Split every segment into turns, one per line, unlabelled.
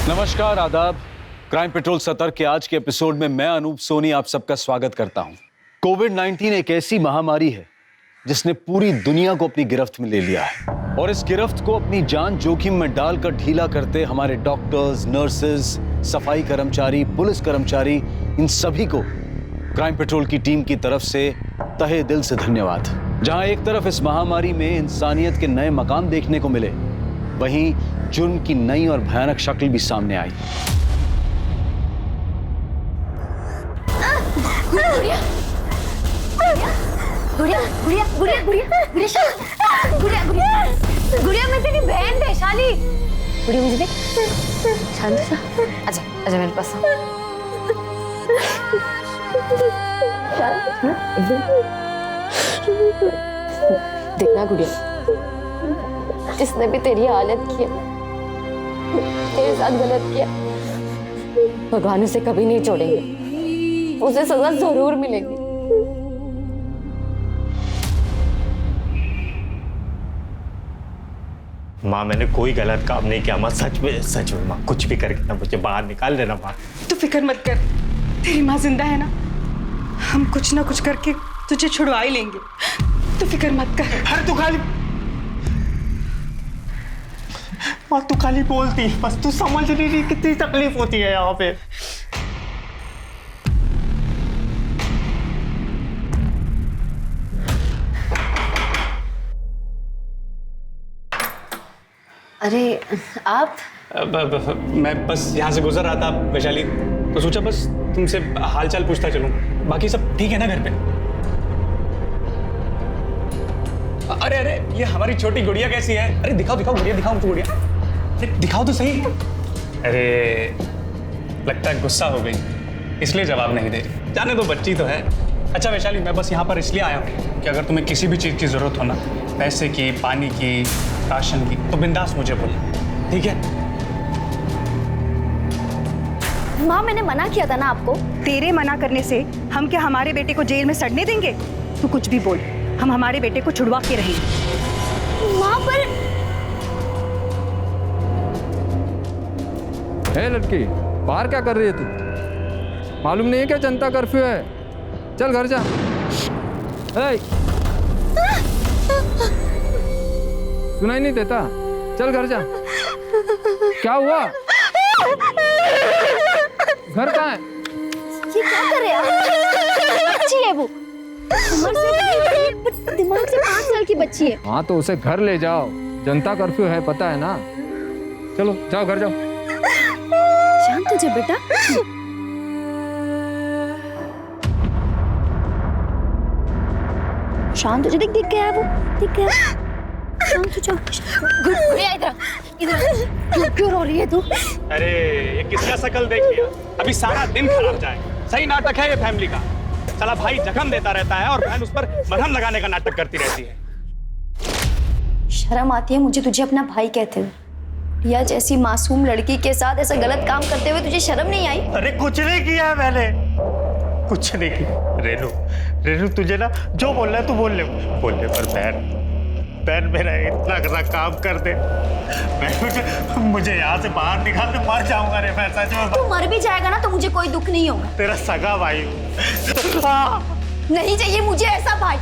नमस्कार, आदाब। Crime petrol सतर्क के आज के एपिसोड में मैं अनूप सोनी आप सबका स्वागत करता हूं। कोविड-19 एक ऐसी महामारी है जिसने पूरी दुनिया को अपनी गिरफ्त में ले लिया है और इस गिरफ्त को अपनी जान जोखिम में डालकर ढीला करते हमारे डॉक्टर्स, नर्सेज, सफाई कर्मचारी, पुलिस कर्मचारी, इन सभी को क्राइम पेट्रोल की टीम की तरफ से तहे दिल से धन्यवाद। जहां एक तरफ इस महामारी में इंसानियत के नए मकाम देखने को मिले, वहीं जुर्म की नई और भयानक शक्ल भी सामने आई।
गुड़िया, गुड़िया, गुड़िया, गुड़िया, गुड़िया, गुड़िया, गुड़िया, गुड़िया, मैं तेरी बहन वैशाली। गुड़िया मुझे देख, शांत सा, आजा, आजा मेरे पास। देखना गुड़िया, जिसने भी तेरी हालत की है, तेरे साथ गलत किया, भगवान उसे कभी नहीं छोड़ेंगे, उसे सजा जरूर मिलेगी।
माँ मैंने कोई गलत काम नहीं किया माँ, सच में माँ, कुछ भी करके ना मुझे बाहर निकाल देना माँ।
तू फिक्र मत कर, तेरी माँ जिंदा है ना, हम कुछ ना कुछ करके तुझे छुड़वा ही लेंगे, तू फिक्र मत कर।
अरे तू खाली माँ, तू खाली बोलती, बस तू समझ नहीं रही कितनी तकलीफ होती है यहाँ पे।
अरे आप?
मैं बस यहाँ से गुजर रहा था वैशाली, तो सोचा बस तुमसे हालचाल पूछता चलूं। बाकी सब ठीक है ना घर पे? अरे अरे ये हमारी छोटी गुड़िया कैसी है? अरे दिखाओ दिखाओ गुड़िया, दिखाओ मुझे गुड़िया, अरे दिखाओ तो सही। अरे लगता है गुस्सा हो गई, इसलिए जवाब नहीं दे रही। जाने दो, बच्ची तो है। अच्छा वैशाली, मैं बस यहाँ पर इसलिए आया हूँ कि अगर तुम्हें किसी भी चीज़ की ज़रूरत हो ना, पैसे की, पानी की, राशन की, तो बिंदास मुझे बोलो, ठीक है?
माँ मैंने मना किया था ना आपको।
तेरे मना करने से हम क्या हमारे बेटे को जेल में सड़ने देंगे? तू कुछ भी बोल, हम हमारे बेटे को छुड़वा के रहेंगे।
माँ पर
हे लड़की, बाहर क्या कर रही है तू? मालूम नहीं है क्या जनता कर्फ्यू है? चल घर जा। सुनाई नहीं देता? चल घर जा। क्या हुआ? घर कहाँ है?
ये क्या कर रहे हैं आप? बच्ची है वो, उम्र से दिमाग से 5 साल की बच्ची है।
हाँ तो उसे घर ले जाओ, जनता कर्फ्यू है, पता है ना। चलो जाओ घर जाओ।
शांत हो जा बेटा। शांत हो जा, दिख गया वो, दिख गया। शांत हो जा। गुड़िया इधर, इधर। क्यों रो रही है तू?
अरे ये किसका शकल देख लिया? अभी सारा दिन खराब जाए। सही नाटक है ये फैमिली का। साला भाई जख्म देता रहता है और बहन उस पर मरहम लगाने का नाटक करती रहती है।
शर्म आती है मुझे तुझे अपना भाई कहते हुए। या जैसी मासूम लड़की के साथ ऐसा गलत काम करते हुए तुझे शर्म नहीं आई?
अरे कुछ नहीं किया मैंने, कुछ नहीं किया। रेनू, रेनू तुझे ना जो बोलना है तू बोल ले पर बहन मेरा इतना काम कर दे, मुझे यहाँ से बाहर निकाल दे, मर जाऊंगा रे मैं सच में।
तू मर भी जाएगा ना तो मुझे कोई दुख नहीं होगा।
तेरा सगा भाई
नहीं चाहिए मुझे ऐसा भाई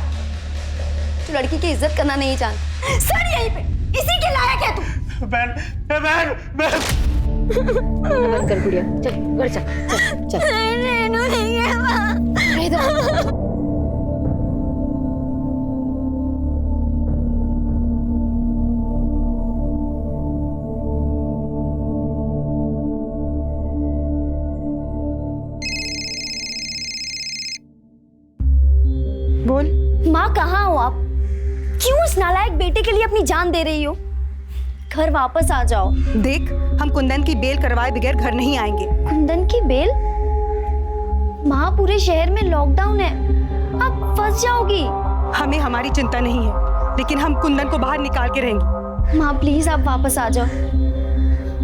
जो लड़की की इज्जत करना नहीं जानता। सर यहीं पे, इसी के लायक है तू।
बहन
बंद कर गुड़िया, चल घर चल। रेनू नहीं है वहाँ। इधर
बोल।
माँ कहाँ हो आप? क्यों इस नालायक बेटे के लिए अपनी जान दे रही हो? घर वापस आ जाओ।
देख, हम कुंदन की बेल करवाए बगैर घर नहीं आएंगे।
कुंदन की बेल? माँ पूरे शहर में लॉकडाउन है, आप फंस जाओगी।
हमें हमारी चिंता नहीं है, लेकिन हम कुंदन को बाहर निकाल के रहेंगे।
माँ प्लीज आप वापस आ जाओ।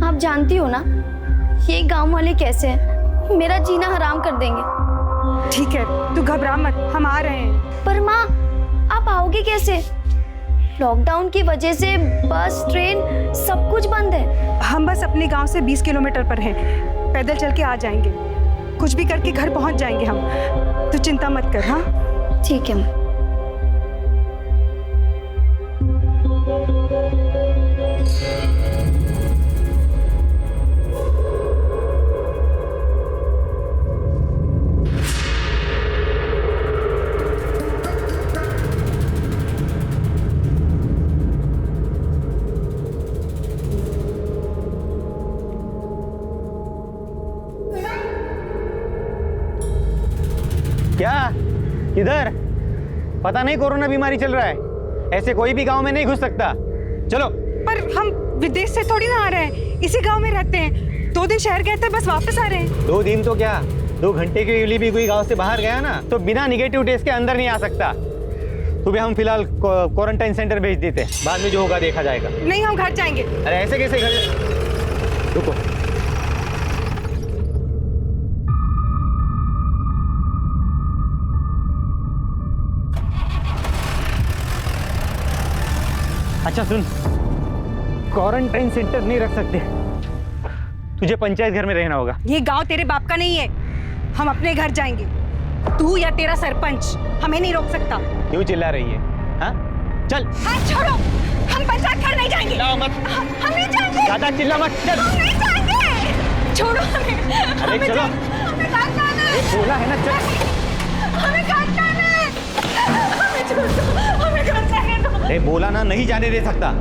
आप जानती हो ना ये गांव वाले कैसे हैं, मेरा जीना हराम कर देंगे।
ठीक है, तू घबरा मत, हम आ रहे हैं।
पर माँ आप आओगे कैसे? लॉकडाउन की वजह से बस ट्रेन सब कुछ बंद है।
हम बस अपने गांव से 20 किलोमीटर पर हैं। पैदल चल के आ जाएंगे, कुछ भी करके घर पहुंच जाएंगे हम। तू चिंता मत कर। हाँ
ठीक है।
क्या किधर? पता नहीं कोरोना बीमारी चल रहा है, ऐसे कोई भी गांव में नहीं घुस सकता। चलो।
पर हम विदेश से थोड़ी ना आ रहे हैं, इसी गांव में रहते हैं। 2 दिन शहर गए थे, बस वापस आ रहे हैं।
2 दिन तो क्या, 2 घंटे के लिए भी कोई गांव से बाहर गया ना तो बिना निगेटिव टेस्ट के अंदर नहीं आ सकता। तुम्हें हम फिलहाल क्वारंटाइन सेंटर भेज देते हैं, बाद में जो होगा देखा जाएगा।
नहीं, हम घर जाएंगे।
अरे ऐसे कैसे घर? रुको। अच्छा सुन, क्वारंटाइन सेंटर नहीं रख सकते, तुझे पंचायत घर में रहना होगा।
ये गांव तेरे बाप का नहीं है, हम अपने घर जाएंगे। तू या तेरा सरपंच हमें नहीं रोक सकता।
क्यों चिल्ला रही है? हाँ चल।
हाथ छोड़ो, हम पंचायत घर नहीं जाएंगे।
चिल्लाओ मत।
हम नहीं जाएंगे।
ज्यादा चिल्ला मत। चल।
हम नहीं जाएंगे। छोड़ो हमें।
अरे
हमें
चलो।
हमें घर जाना है।
बोला है ना, चल।
हमें घर जाना है। हमें छोड़ दो, हमें घर जाने दो।
अरे बोला ना, नहीं जाने दे सकता।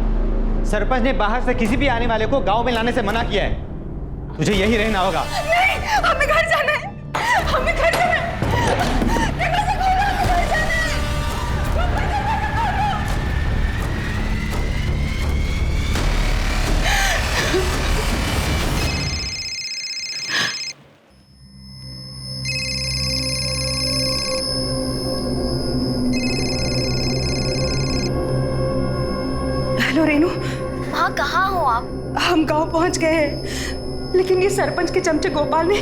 सरपंच ने बाहर से किसी भी आने वाले को गांव में लाने से मना किया है। तुझे यही रहना होगा।
नहीं, हमें घर जाना है। हमें घर जाना है। देखो से खोलो, हमें घर जाना है। हेलो रेनू।
हाँ, कहाँ हो आप?
हम गांव पहुंच गए हैं, लेकिन ये सरपंच के चमचे गोपाल ने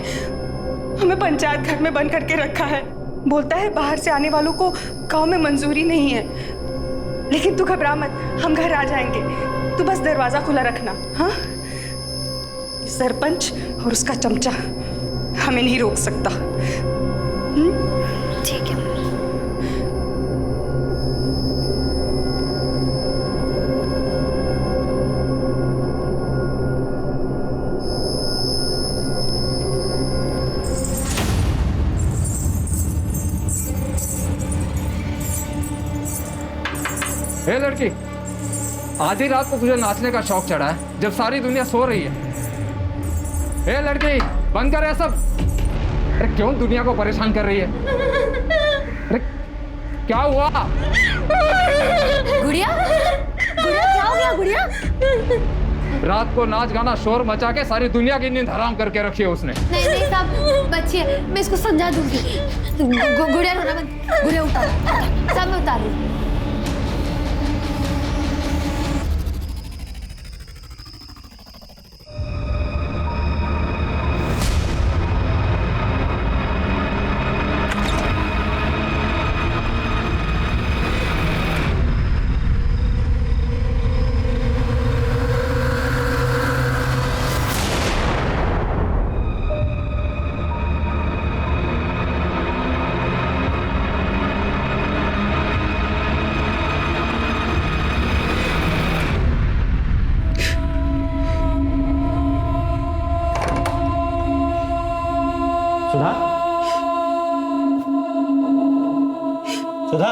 हमें पंचायत घर में बंद करके रखा है। बोलता है बाहर से आने वालों को गांव में मंजूरी नहीं है। लेकिन तू घबरा मत, हम घर आ जाएंगे। तू बस दरवाजा खुला रखना। हाँ, सरपंच और उसका चमचा हमें नहीं रोक सकता।
ठीक है।
हे लड़की, आधी रात को तुझे नाचने का शौक चढ़ा है जब सारी दुनिया सो रही है। हे लड़की, बंद कर ये सब। अरे क्यों दुनिया को परेशान कर रही है? अरे क्या हुआ?
गुड़िया, गुड़िया क्या हो गया गुड़िया?
रात को नाच गाना शोर मचा के सारी दुनिया की नींद हराम करके रखी है उसने।
नहीं नहीं साहब, बच्ची है, मैं इसको समझा दूंगी। गुड़िया रोना मत, गुड़िया उतार, सब मैं उतार रही।
सुधा, सुधा,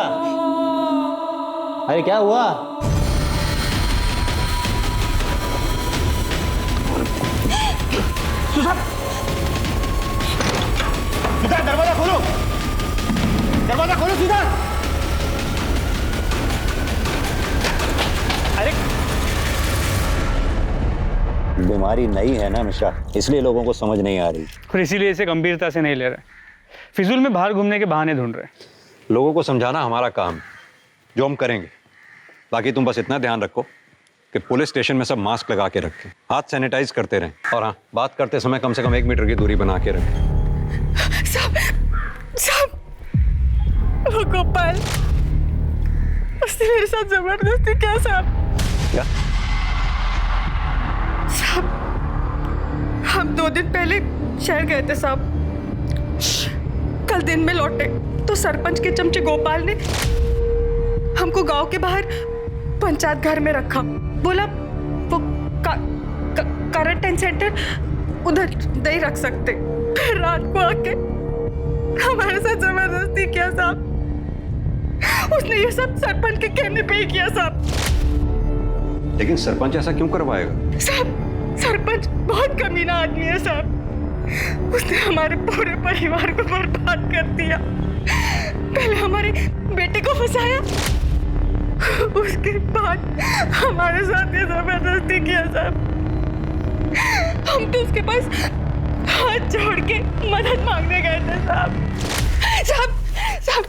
अरे क्या हुआ? सुधा, सुधा दरवाजा खोलो, दरवाजा खोलो सुधा। अरे बीमारी नई है ना मिश्रा, इसलिए लोगों को समझ नहीं आ रही
और इसीलिए इसे गंभीरता से नहीं ले रहे। फिजूल में बाहर घूमने के बहाने ढूंढ रहे।
लोगों को समझाना हमारा काम, जो हम करेंगे। बाकी तुम बस इतना ध्यान रखो कि पुलिस स्टेशन में सब मास्क लगा के रखें, हाथ सैनिटाइज करते रहें, और हाँ, बात करते समय कम से कम 1 मीटर की दूरी बना के रखें।
साहब, वो गोपाल उसने मेरे साथ जबरदस्ती किया साहब।
क्या?
साहब, हम 2 दिन पहले शहर गए थे साहब। कल दिन में लौटे तो सरपंच के चमचे गोपाल ने हमको गांव के बाहर पंचायत घर में रखा। बोला वो क्वारंटाइन सेंटर उधर नहीं रख सकते। फिर रात को आके हमारे साथ जबरदस्ती किया साहब। उसने ये सब सरपंच के कहने पे ही किया साहब।
लेकिन सरपंच ऐसा क्यों करवाएगा?
साहब, सरपंच बहुत कमीना आदमी है साहब। उसने हमारे पूरे परिवार को बर्बाद कर दिया। पहले हमारे बेटे को फंसाया, उसके बाद हमारे साथ ये जबरदस्ती किया साहब। हम तो उसके पास हाथ जोड़ के मदद मांगने गए थे साहब। साहब, साहब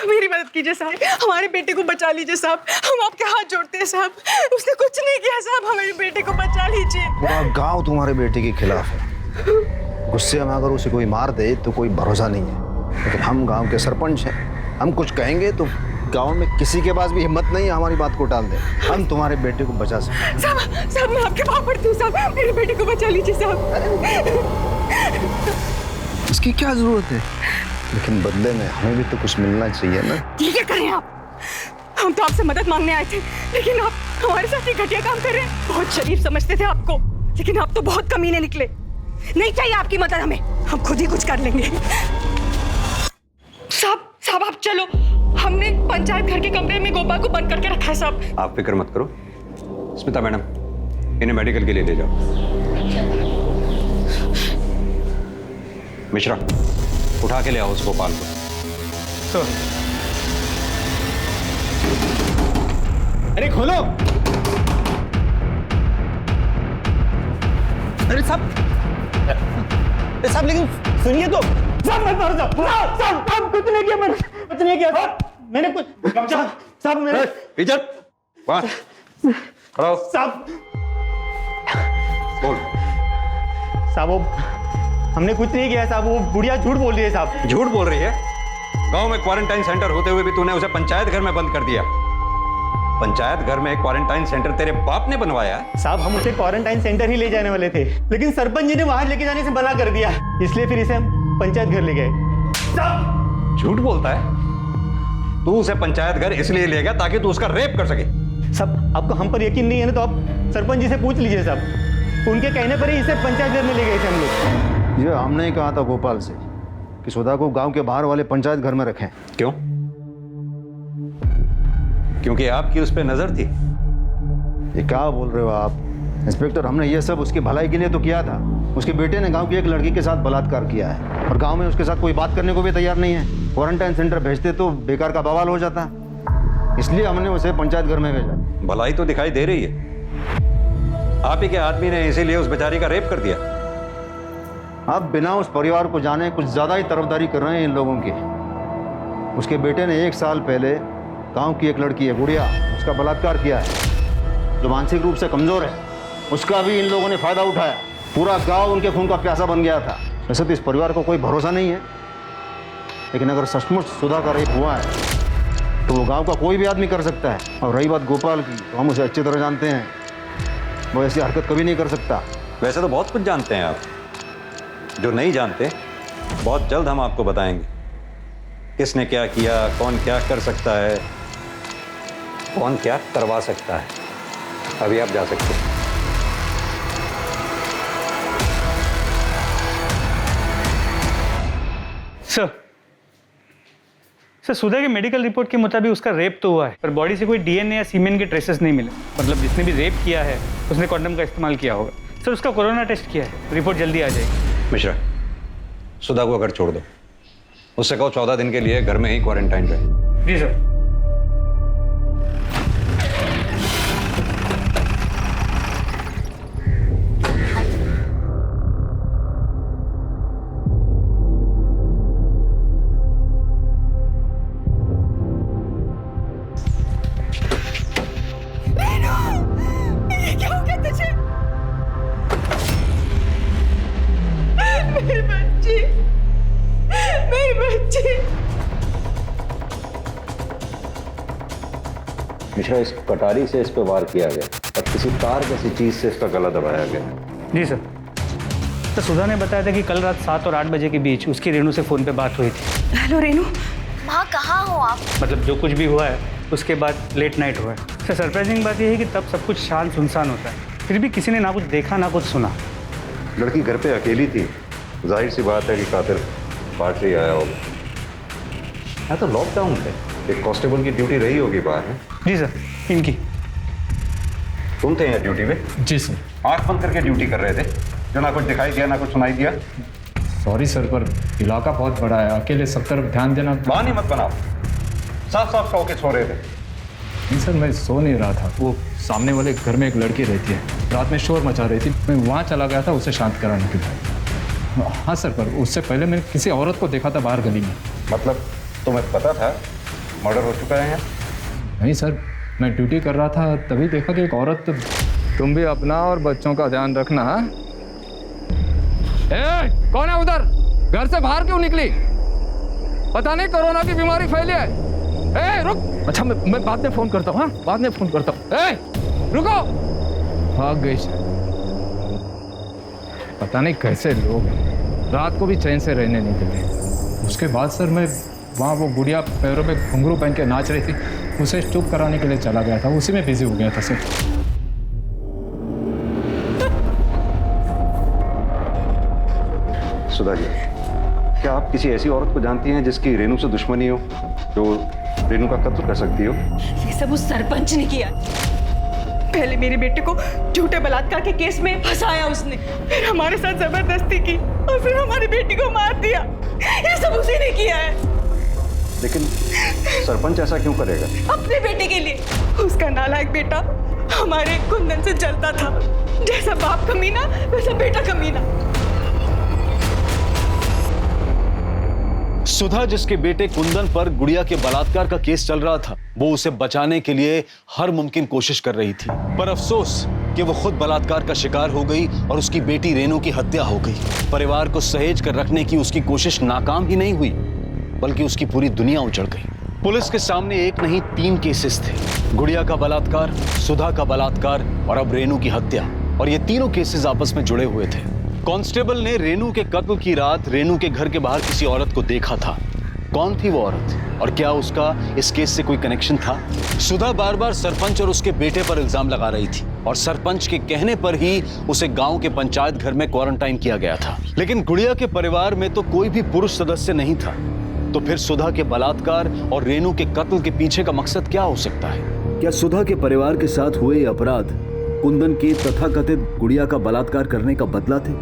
मेरी मदद कीजिए साहब, हमारे बेटे को बचा लीजिए साहब। हम आपके हाथ जोड़ते हैं साहब। उसने कुछ नहीं किया साहब, हमारे बेटे को बचा लीजिए।
पूरा गांव तुम्हारे बेटे के खिलाफ है। गुस्से में अगर उसे कोई मार दे तो कोई भरोसा नहीं है, लेकिन हम गांव के सरपंच हैं। हम कुछ कहेंगे तो गांव में किसी के पास भी हिम्मत नहीं है हमारी बात को टाल दे। हम तुम्हारे बेटे को बचा सकते।
साहब, मैं आपके पाँव पड़ती हूँ साहब, मेरे बेटे को बचा लीजिए साहब।
इसकी क्या जरूरत है, लेकिन बदले में हमें भी तो कुछ मिलना चाहिए ना।
ठीक है, करें आप। हम तो आपसे मदद मांगने आए थे, लेकिन आप हमारे साथ ये घटिया काम कर रहे हैं। बहुत शरीफ समझते थे आपको, लेकिन आप तो बहुत कमीने निकले। नहीं चाहिए आपकी मदद हमें, हम खुद ही कुछ कर लेंगे। साहब आप चलो। हमने पंचायत घर के कमरे में गोपाल को बंद करके रखा है साहब।
आप फिक्र मत करो। स्मिता मैडम, इन्हें मेडिकल के लिए ले जाओ। मिश्रा, उठा के ले आओ उस गोपाल को।
सर,
अरे खोलो। अरे साहब, लेकिन सुनिए तो। साहब मत मारो साहब, कुछ नहीं किया मैंने, कुछ नहीं किया मैंने कुछ। साहब मेरे
इधर खड़ा हो।
साहब,
बोल।
साहब वो हमने कुछ नहीं किया साहब। वो बुढ़िया झूठ बोल रही है साहब।
झूठ बोल रही है? गांव में क्वारंटाइन सेंटर होते हुए भी तूने उसे पंचायत घर में बंद कर दिया। पंचायत घर में एक क्वारंटाइन सेंटर तेरे बाप ने बनवाया?
साहब हम उसे क्वारंटाइन सेंटर ही ले जाने वाले थे, लेकिन सरपंच जी ने वहां लेके जाने से मना कर दिया, इसलिए फिर इसे हम पंचायत घर ले गए। साहब
झूठ बोलता है? तू उसे पंचायत घर इसलिए ले गया ताकि तू उसका रेप कर सके?
साहब आपको हम पर यकीन नहीं है ना, तो आप सरपंच जी से पूछ लीजिए साहब। उनके कहने पर ही इसे पंचायत घर में ले गए थे हम लोग।
ये हमने ही कहा था गोपाल से कि सुधा को गांव के बाहर वाले पंचायत घर में रखें।
क्यों? क्योंकि आपकी उस पर नजर थी।
ये क्या बोल रहे हो आप इंस्पेक्टर? हमने ये सब उसकी भलाई के लिए तो किया था। उसके बेटे ने गांव की एक लड़की के साथ बलात्कार किया है और गांव में उसके साथ कोई बात करने को भी तैयार नहीं है। क्वारंटाइन सेंटर भेजते तो बेकार का बवाल हो जाता, इसलिए हमने उसे पंचायत घर में भेजा।
भलाई तो दिखाई दे रही है। आप ही के आदमी ने इसीलिए उस बेचारी का रेप कर दिया।
आप बिना उस परिवार को जाने कुछ ज्यादा ही तरफदारी कर रहे हैं इन लोगों की। उसके बेटे ने 1 साल पहले गांव की एक लड़की है गुड़िया, उसका बलात्कार किया है, जो मानसिक रूप से कमजोर है। उसका भी इन लोगों ने फायदा उठाया। पूरा गांव उनके खून का प्यासा बन गया था। वैसे तो इस परिवार को कोई भरोसा नहीं है, लेकिन अगर सचमुच सुधा का रेप हुआ है तो वो गांव का कोई भी आदमी कर सकता है। और रही बात गोपाल की, तो हम उसे अच्छी तरह जानते हैं, वो ऐसी हरकत कभी नहीं कर सकता।
वैसे तो बहुत कुछ जानते हैं आप, जो नहीं जानते बहुत जल्द हम आपको बताएंगे। किसने क्या किया, कौन क्या कर सकता है, कौन क्या करवा सकता है। अभी आप जा सकते हैं।
सर, सुधा की मेडिकल रिपोर्ट के मुताबिक उसका रेप तो हुआ है, पर बॉडी से कोई डीएनए या सीमेन के ट्रेसेस नहीं मिले। मतलब जिसने भी रेप किया है उसने कॉन्डम का इस्तेमाल किया होगा। सर, उसका कोरोना टेस्ट किया है, रिपोर्ट जल्दी आ जाएगी।
मिश्रा, सुधा को अगर छोड़ दो, उससे कहो 14 दिन के लिए घर में ही क्वारंटाइन रहे।
जी सर।
अच्छा, इस कटारी से इस पे वार किया गया और किसी तार जैसी चीज से इसका गला दबाया गया।
जी सर। तो सुधा ने बताया था कि कल रात 7 और 8 बजे के बीच उसकी रेनू से फ़ोन पे बात हुई थी।
हेलो रेनू।
माँ कहाँ हो आप?
मतलब जो कुछ भी हुआ है उसके बाद लेट नाइट हुआ है। सर सरप्राइजिंग बात यह है कि तब सब कुछ शांत सुनसान होता है, फिर भी किसी ने ना कुछ देखा ना कुछ सुना।
लड़की घर पे अकेली थी, जाहिर सी बात है कि कातिल पार्टी आया होगा। यहाँ तो लॉकडाउन है, एक कांस्टेबल की ड्यूटी रही होगी बाहर है।
जी सर, इनकी।
तुम थे यहाँ ड्यूटी पे?
जी सर।
आंख बंद करके ड्यूटी कर रहे थे, जो ना कुछ दिखाई दिया ना कुछ सुनाई दिया।
सॉरी सर, पर इलाका बहुत बड़ा है, अकेले सब तरफ ध्यान देना।
बहाने मत बनाओ, साफ साफ सो के सो रहे थे।
नहीं सर, मैं सो नहीं रहा था। वो सामने वाले घर में एक लड़की रहती है, रात में शोर मचा रही थी, मैं वहाँ चला गया था उसे शांत कराने के लिए। हाँ सर, पर उससे पहले मैंने किसी औरत को देखा था बाहर गली में।
मतलब तुम्हें पता था मर्डर हो चुका है यहाँ?
नहीं सर, मैं ड्यूटी कर रहा था तभी देखा कि एक औरत। तुम भी अपना और बच्चों का ध्यान रखना। कौन है उधर? घर से बाहर क्यों निकली? पता नहीं कोरोना की बीमारी फैली है। रुक। अच्छा, मैं बाद में फोन करता हूँ। हाँ, बाद में फोन करता हूँ। रुको। भाग गई। पता नहीं कैसे लोग रात को भी चैन से रहने नहीं देते। उसके बाद सर मैं वहाँ वो गुड़िया पैरों में घुंघरू पहन के नाच रही थी, उसे चुप कराने के लिए चला गया था, उसी में बिजी हो गया था सर।
सुधा जी, क्या आप किसी ऐसी औरत को जानती हैं जिसकी रेनू से दुश्मनी हो, जो रेनू का कत्ल कर सकती हो?
ये सब उस सरपंच ने किया। पहले मेरे बेटे को झूठे बलात्कार के केस में फंसाया उसने, फिर हमारे साथ जबरदस्ती की और फिर हमारी बेटी को मार दिया। ये सब उसी ने किया है।
लेकिन सरपंच ऐसा क्यों करेगा?
अपने बेटे के लिए। उसका नालायक बेटा हमारे कुंदन से जलता था। जैसा बाप कमीना वैसा बेटा कमीना।
सुधा जिसके बेटे कुंदन पर गुड़िया के बलात्कार का केस चल रहा था, वो उसे बचाने के लिए हर मुमकिन कोशिश कर रही थी, पर अफसोस कि वो खुद बलात्कार का शिकार हो गई और उसकी बेटी रेनू की हत्या हो गई। परिवार को सहेज कर रखने की उसकी कोशिश नाकाम ही नहीं हुई, बल्कि उसकी पूरी दुनिया उजड़ गई। पुलिस के सामने एक नहीं 3 केसेस थे, गुड़िया का बलात्कार, सुधा का बलात्कार और अब रेनू की हत्या, और ये तीनों केसेस आपस में जुड़े हुए थे। कांस्टेबल ने रेनू के कत्ल की रात रेनू के घर के बाहर किसी औरत को देखा था। कौन थी वो औरत और क्या उसका इस केस से कोई कनेक्शन था? सुधा बार बार सरपंच और उसके बेटे पर इल्जाम लगा रही थी और सरपंच के कहने पर ही उसे गांव के पंचायत घर में क्वारंटाइन किया गया था। लेकिन गुड़िया के परिवार में तो कोई भी पुरुष सदस्य नहीं था, तो फिर सुधा के बलात्कार और रेनू के कत्ल के पीछे का मकसद क्या हो सकता है? क्या सुधा के परिवार के साथ हुए अपराध कुंदन के तथाकथित गुड़िया का बलात्कार करने का बदला थे?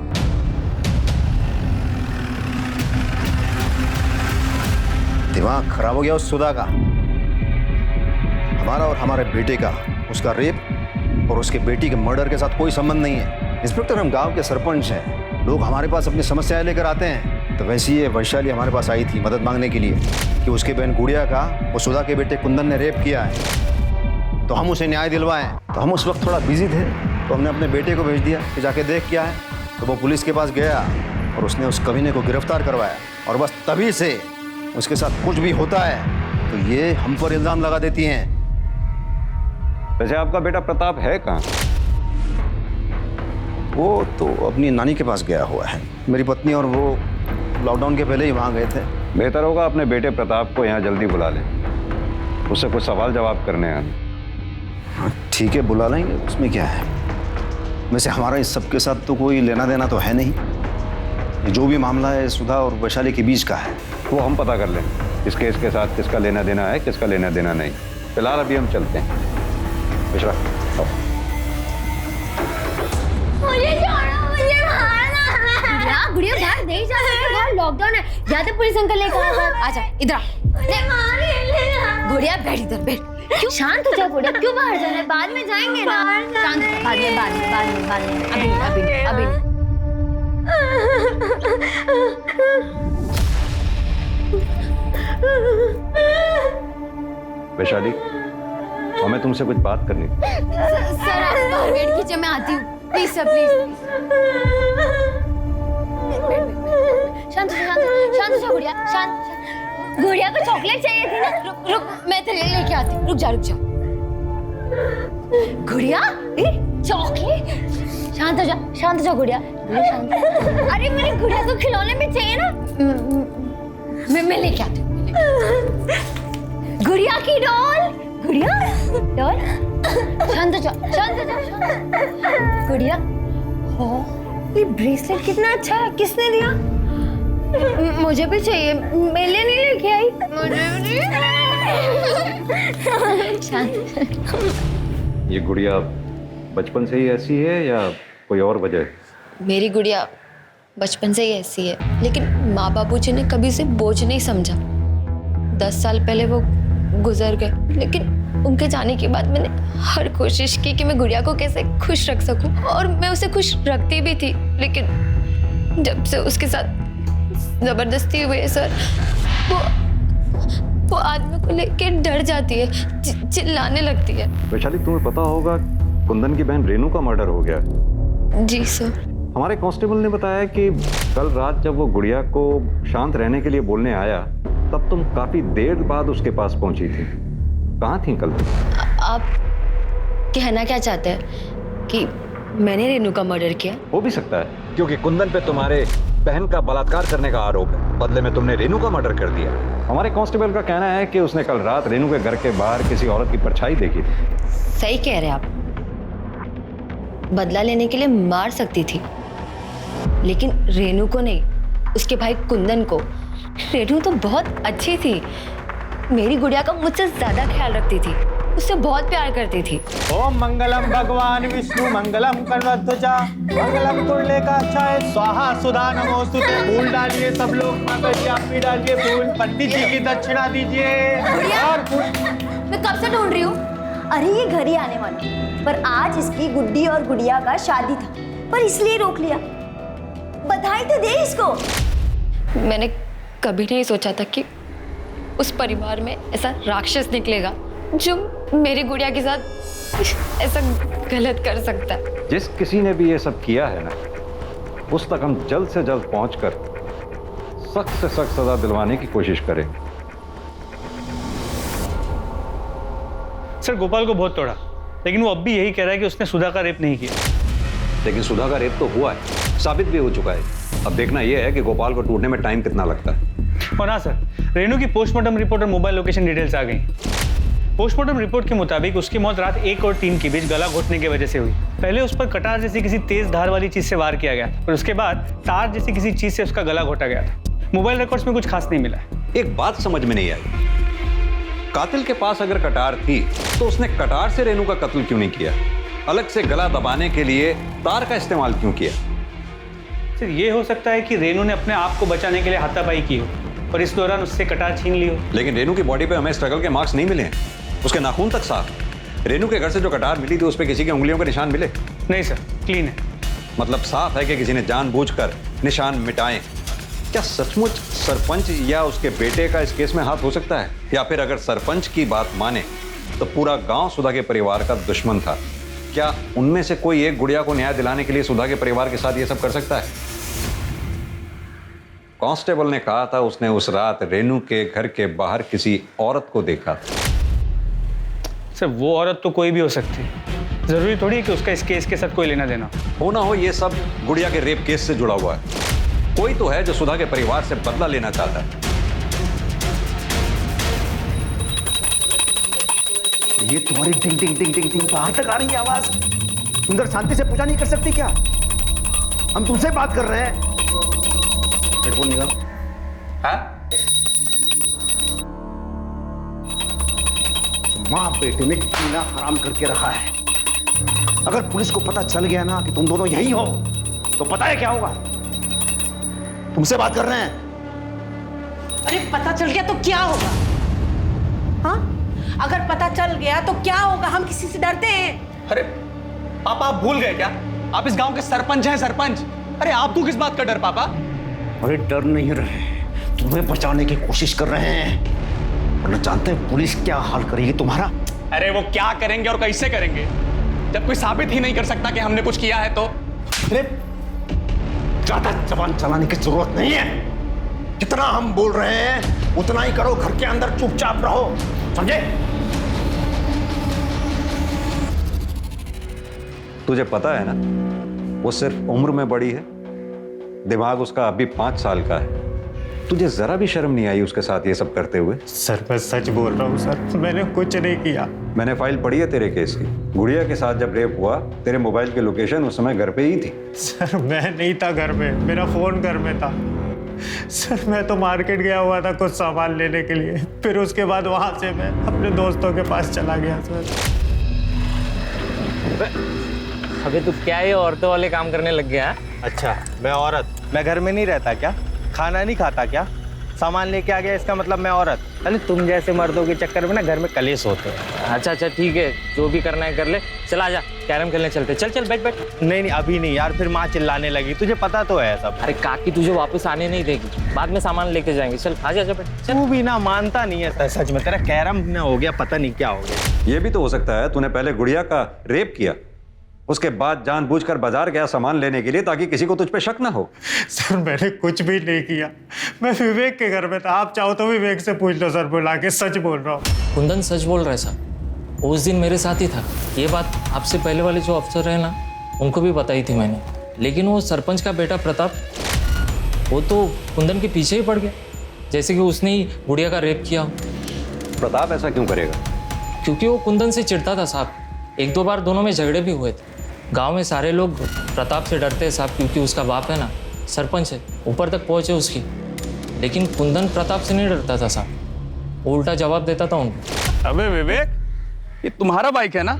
दिमाग खराब हो गया उस सुधा का। हमारा और हमारे बेटे का उसका रेप और उसके बेटी के मर्डर के साथ कोई संबंध नहीं है। इंस्पेक्टर, हम गांव के सरपंच हैं, लोग हमारे पास अपनी समस्याएं लेकर आते हैं। तो वैसे ही वैशाली हमारे पास आई थी मदद मांगने के लिए कि उसके बहन गुड़िया का वो सुधा के बेटे कुंदन ने रेप किया है, तो हम उसे न्याय दिलवाएं। तो हम उस वक्त थोड़ा बिजी थे, तो हमने अपने बेटे को भेज दिया कि जाके देख क्या है। तो वो पुलिस के पास गया और उसने उस कमीने को गिरफ्तार करवाया, और बस तभी से उसके साथ कुछ भी होता है तो ये हम पर इल्जाम लगा देती हैं।
वैसे आपका बेटा प्रताप है कहाँ?
वो तो अपनी नानी के पास गया हुआ है। मेरी पत्नी और वो लॉकडाउन के पहले ही वहाँ गए थे।
बेहतर होगा अपने बेटे प्रताप को यहाँ जल्दी बुला लें, उससे कुछ सवाल जवाब करने हैं।
ठीक है, बुला लेंगे, उसमें क्या है। वैसे हमारा इस सब के साथ तो कोई लेना देना तो है नहीं। ये जो भी मामला है सुधा और वैशाली के बीच का है,
वो हम पता कर लें इस केस के साथ किसका लेना देना है, किसका लेना देना नहीं। फिलहाल अभी हम चलते हैं। मिश्रा,
मुझे छोड़ो, मुझे मारना है। गुड़िया बाहर नहीं जा सकती, बाहर लॉकडाउन है। जाते पुलिस अंकल लेकर आजा इधर आ। गुड़िया बैठ इधर बैठ। क्यों शांत हो जा गुड़िया, क्यों बाहर जाना है? बाद में जाएंगे ना, शांत। बाद में अभी
वैशाली, हमें तुमसे कुछ बात करनी थी।
सर आप बाहर वेट कीजिए, मैं आती हूँ। Please sir, please. शांत हो जा गुड़िया, शांत। गुड़िया को चॉकलेट चाहिए थी ना? रुक मैं तेरे लिए लेके आती हूँ। रुक जा। गुड़िया, चॉकलेट। शांत हो जा गुड़िया, शांत। अरे मेरी गुड़िया को खिलौने में चाहिए ना, मैं लेके आती हूँ। गुड़िया की डॉल, डॉल। शांत हो जा। गुड़िया, ये ब्रेसलेट कितना अच्छा है, किसने दिया? मुझे भी चाहिए, मेले नहीं लेके आई। मुझे भी नहीं। शांत।
ये गुड़िया बचपन से ही ऐसी है या कोई और वजह है?
मेरी गुड़िया बचपन से ही ऐसी है, लेकिन माँ बाबूजी ने कभी उसे बोझ नहीं समझा। 10 साल पहले वो गुजर गए, लेकिन उनके जाने के बाद मैंने हर कोशिश की कि मैं गुड़िया को कैसे खुश रख सकूं, और मैं उसे खुश रखती भी थी। लेकिन जब से उसके साथ जबरदस्ती हुई है सर, वो आदमी को लेके डर जाती है, चिल्लाने लगती है।
वैशाली, तुम्हें पता होगा कुंदन की बहन रेनू का मर्डर हो गया।
जी सर।
हमारे कांस्टेबल ने बताया कि कल रात जब वो गुड़िया को शांत रहने के लिए बोलने आया, तब तुम काफी देर बाद उसके पास पहुंची थी। कहाँ थी कल तुम?
आप कहना क्या चाहते हैं कि मैंने रेनू का मर्डर किया?
हो भी सकता है, क्योंकि कुंदन पे तुम्हारे बहन का बलात्कार करने का आरोप है। बदले में तुमने रेनू का मर्डर कर दिया। हमारे कांस्टेबल का कहना है कि उसने कल रात रेनू के घर के बाहर किसी औरत की परछाई देखी थी।
सही कह रहे हैं आप। बदला लेने के लिए मार सकती थी, लेकिन रेनू को नहीं, उसके भाई कुंदन को। रेनू तो बहुत अच्छी थी, मेरी गुड़िया का मुझसे ज्यादा ख्याल रखती थी, उससे बहुत प्यार करती थी।
ओम मंगलम भगवान विष्णु मंगलम कन्वध्वजा मंगलम कुंडलेकाक्षाय स्वाहा सुधा नमोस्तुते। फूल डालिए सब लोग, माता जी आप भी डालिए फूल। पंडित जी की दक्षिणा दीजिए। और
मैं कब से ढूंढ रही हूँ। अरे ये घर ही आने वाला, पर आज इसकी गुड्डी और गुड़िया का शादी था, पर इसलिए रोक लिया। बधाई तो दे इसको।
मैंने कभी नहीं सोचा था कि उस परिवार में ऐसा राक्षस निकलेगा जो मेरी गुड़िया के साथ ऐसा गलत कर सकता है।
जिस किसी ने भी ये सब किया है ना, उस तक हम जल्द से जल्द पहुंचकर सख्त से सख्त सजा दिलवाने की कोशिश करें।
सर, गोपाल को बहुत तोड़ा, लेकिन वो अब भी यही कह रहा है कि उसने सुधा का रेप नहीं किया।
लेकिन सुधा का रेप तो हुआ है, साबित भी हो चुका है। अब देखना यह है कि गोपाल को ढूंढने में टाइम कितना लगता है।
और हाँ सर, रेनू की पोस्टमार्टम रिपोर्ट और मोबाइल लोकेशन डिटेल्स आ गई। पोस्टमार्टम रिपोर्ट के मुताबिक उसकी मौत रात 1 और 3 के बीच गला घोटने की वजह से हुई। पहले उस पर कटार जैसी किसी तेज धार वाली चीज से वार किया गया और उसके बाद तार जैसी किसी चीज से उसका गला घोटा गया था। मोबाइल रिकॉर्ड्स में कुछ खास नहीं मिला।
एक बात समझ में नहीं आई, कातिल के पास अगर कटार थी तो उसने कटार से रेनू का कत्ल क्यों नहीं किया? अलग से गला दबाने के लिए तार का इस्तेमाल क्यों किया?
सर, ये हो सकता है कि रेनू ने अपने आप को बचाने के लिए हाथापाई की हो और इस दौरान उससे कटार छीन ली हो।
लेकिन रेनू की बॉडी पे हमें स्ट्रगल के मार्क्स नहीं मिले हैं, उसके नाखून तक साफ। रेनू के घर से जो कटार मिली थी उस पर किसी की उंगलियों के निशान मिले?
नहीं सर, क्लीन है।
मतलब साफ है कि किसी ने जानबूझकर निशान मिटाए। क्या सचमुच सरपंच या उसके बेटे का इस केस में हाथ हो सकता है? या फिर अगर सरपंच की बात माने तो पूरा गांव सुधा के परिवार का दुश्मन था। क्या उनमें से कोई एक गुड़िया को न्याय दिलाने के लिए सुधा के परिवार के साथ ये सब कर सकता है? कांस्टेबल ने कहा था उसने उस रात रेनू के घर के बाहर किसी औरत को देखा था।
सर, वो औरत तो कोई भी हो सकती है, जरूरी थोड़ी है कि उसका इस केस के साथ कोई लेना देना
हो ना हो। ये सब गुड़िया के रेप केस से जुड़ा हुआ है। कोई तो है जो सुधा के परिवार से बदला लेना चाहता है।
ये तुम्हारी टिंग टिंग टिंग टिंग टिंग बाहर तक आ रही है आवाज। सुंदर शांति से पूजा नहीं कर सकती क्या? हम तुमसे बात कर रहे हैं। हेडफोन निकाल। माँ बेटे ने जीना हराम करके रखा है। अगर पुलिस को पता चल गया ना कि तुम दोनों यही हो तो पता है क्या होगा? तुमसे बात कर रहे हैं।
अरे पता चल गया तो क्या होगा? हाँ, अगर पता चल गया तो क्या होगा? हम किसी से डरते हैं?
अरे पापा, आप भूल गए क्या? आप इस गांव के सरपंच हैं, सरपंच। अरे आपको किस बात का डर पापा?
अरे डर नहीं रहे, तुम्हें बचाने की कोशिश कर रहे हैं। वरना जानते हैं पुलिस क्या हाल करेगी तुम्हारा?
अरे वो क्या करेंगे और कैसे करेंगे जब कोई साबित ही नहीं कर सकता कि हमने कुछ किया है तो?
अरे ज्यादा जबान चलाने की जरूरत नहीं है। जितना हम बोल रहे हैं उतना ही करो। घर के अंदर चुपचाप रहो, समझे?
तुझे पता है ना, वो सिर्फ उम्र में बड़ी है, दिमाग उसका अभी 5 साल का है। तुझे जरा भी शर्म नहीं आई उसके साथ ये सब करते हुए?
सर मैं सच बोल रहा हूँ सर, मैंने कुछ नहीं किया।
मैंने फाइल पढ़ी है तेरे केस की। गुड़िया के साथ जब रेप हुआ, तेरे मोबाइल की लोकेशन उस समय घर पे ही थी।
सर मैं नहीं था घर में, मेरा फोन घर में था। सर मैं तो मार्केट गया हुआ था कुछ सामान लेने के लिए, फिर उसके बाद वहां से मैं अपने दोस्तों के पास चला गया सर।
अबे तू क्या ये औरतों वाले काम करने लग गया?
अच्छा मैं औरत, मैं घर में नहीं रहता क्या? खाना नहीं खाता क्या? सामान लेके आ गया इसका मतलब मैं औरत? अरे तुम जैसे मर्दों के चक्कर में ना घर में कलेश होते हैं।
अच्छा अच्छा ठीक है, जो भी करना है कर ले। चल आजा, कैरम खेलने चलते। चल चल बैठ बैठ।
नहीं नहीं अभी नहीं यार, फिर माँ चिल्लाने लगी, तुझे पता तो है सब।
अरे काकी तुझे वापस आने नहीं देगी, बाद में सामान लेके जाएंगे। चल आजा आजा बैठ।
तू भी ना मानता नहीं है सच में, तेरा कैरम ना हो गया, पता नहीं क्या हो गया।
ये भी तो हो सकता है तूने पहले गुड़िया का रेप किया, उसके बाद जानबूझकर बाजार गया सामान लेने के लिए ताकि किसी को तुझ पे शक ना हो।
सर मैंने कुछ भी नहीं किया, मैं विवेक के घर में था। आप चाहो तो विवेक से पूछ लो सर, बुला के, सच बोल रहा हूँ।
कुंदन सच बोल रहा है साहब, उस दिन मेरे साथ ही था। ये बात आपसे पहले वाले जो अफसर है ना, उनको भी बताई थी मैंने। लेकिन वो सरपंच का बेटा प्रताप, वो तो कुंदन के पीछे ही पड़ गया, जैसे कि उसने ही गुड़िया का रेप किया हो।
प्रताप ऐसा क्यों करेगा?
क्योंकि वो कुंदन से चिढ़ता था साहब। 1-2 बार दोनों में झगड़े भी हुए थे। गांव में सारे लोग प्रताप से डरते हैं साहब, क्योंकि उसका बाप है ना सरपंच है, ऊपर तक पहुंचे उसकी। लेकिन कुंदन प्रताप से नहीं डरता था साहब, वो उल्टा जवाब देता था उनको।
अबे विवेक, ये तुम्हारा बाइक है ना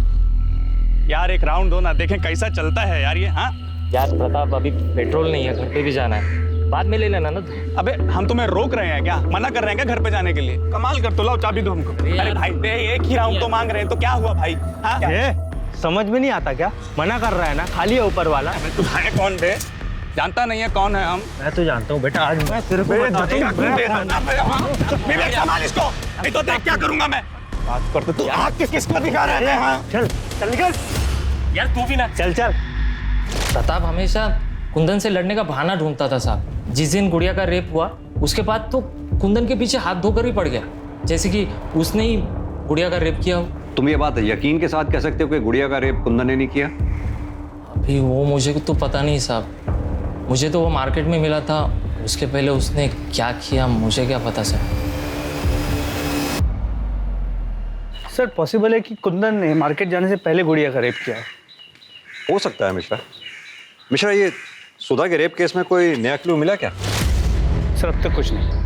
यार? एक राउंड दो ना, देखें कैसा चलता है यार ये। हाँ
यार प्रताप, अभी पेट्रोल नहीं है, घर पे भी जाना है, बाद में ले लेना ना।
अबे हम तुम्हें रोक रहे हैं क्या? मना कर रहे हैं क्या घर पे जाने के लिए? कमाल कर, तो लाओ चाबी दो हमको। अरे भाई दे, एक ही राउंड तो मांग रहे हैं, तो क्या हुआ भाई? हाँ
समझ में नहीं आता क्या? मना कर रहा है ना, खाली है ऊपर वाला।
तुम्हारे कौन बे? जानता नहीं है कौन है हम?
मैं तो जानता हूँ बेटा, आज मैं तेरे को बताता हूँ।
विवेक संभाल इसको, नहीं तो देख क्या करूंगा मैं। बात करते तू आग किसको दिखा रहे हैं? हाँ
चल चल निकल
यार तू भी ना
चल चल।
प्रताप हमेशा कुंदन से लड़ने का बहाना ढूंढता था साहब। जिस दिन गुड़िया का रेप हुआ, उसके बाद तो कुंदन के पीछे हाथ धोकर ही पड़ गया, जैसे कि उसने ही गुड़िया का रेप किया हो।
तुम ये बात यकीन के साथ कह सकते हो कि गुड़िया का रेप कुंदन ने नहीं किया?
अभी वो मुझे तो पता नहीं साहब, मुझे तो वो मार्केट में मिला था। उसके पहले उसने क्या किया मुझे क्या पता सर।
सर पॉसिबल है कि कुंदन ने मार्केट जाने से पहले गुड़िया का रेप किया है।
हो सकता है मिश्रा। मिश्रा, ये सुधा के रेप केस में कोई नया क्लू मिला क्या?
सर अब तक कुछ नहीं।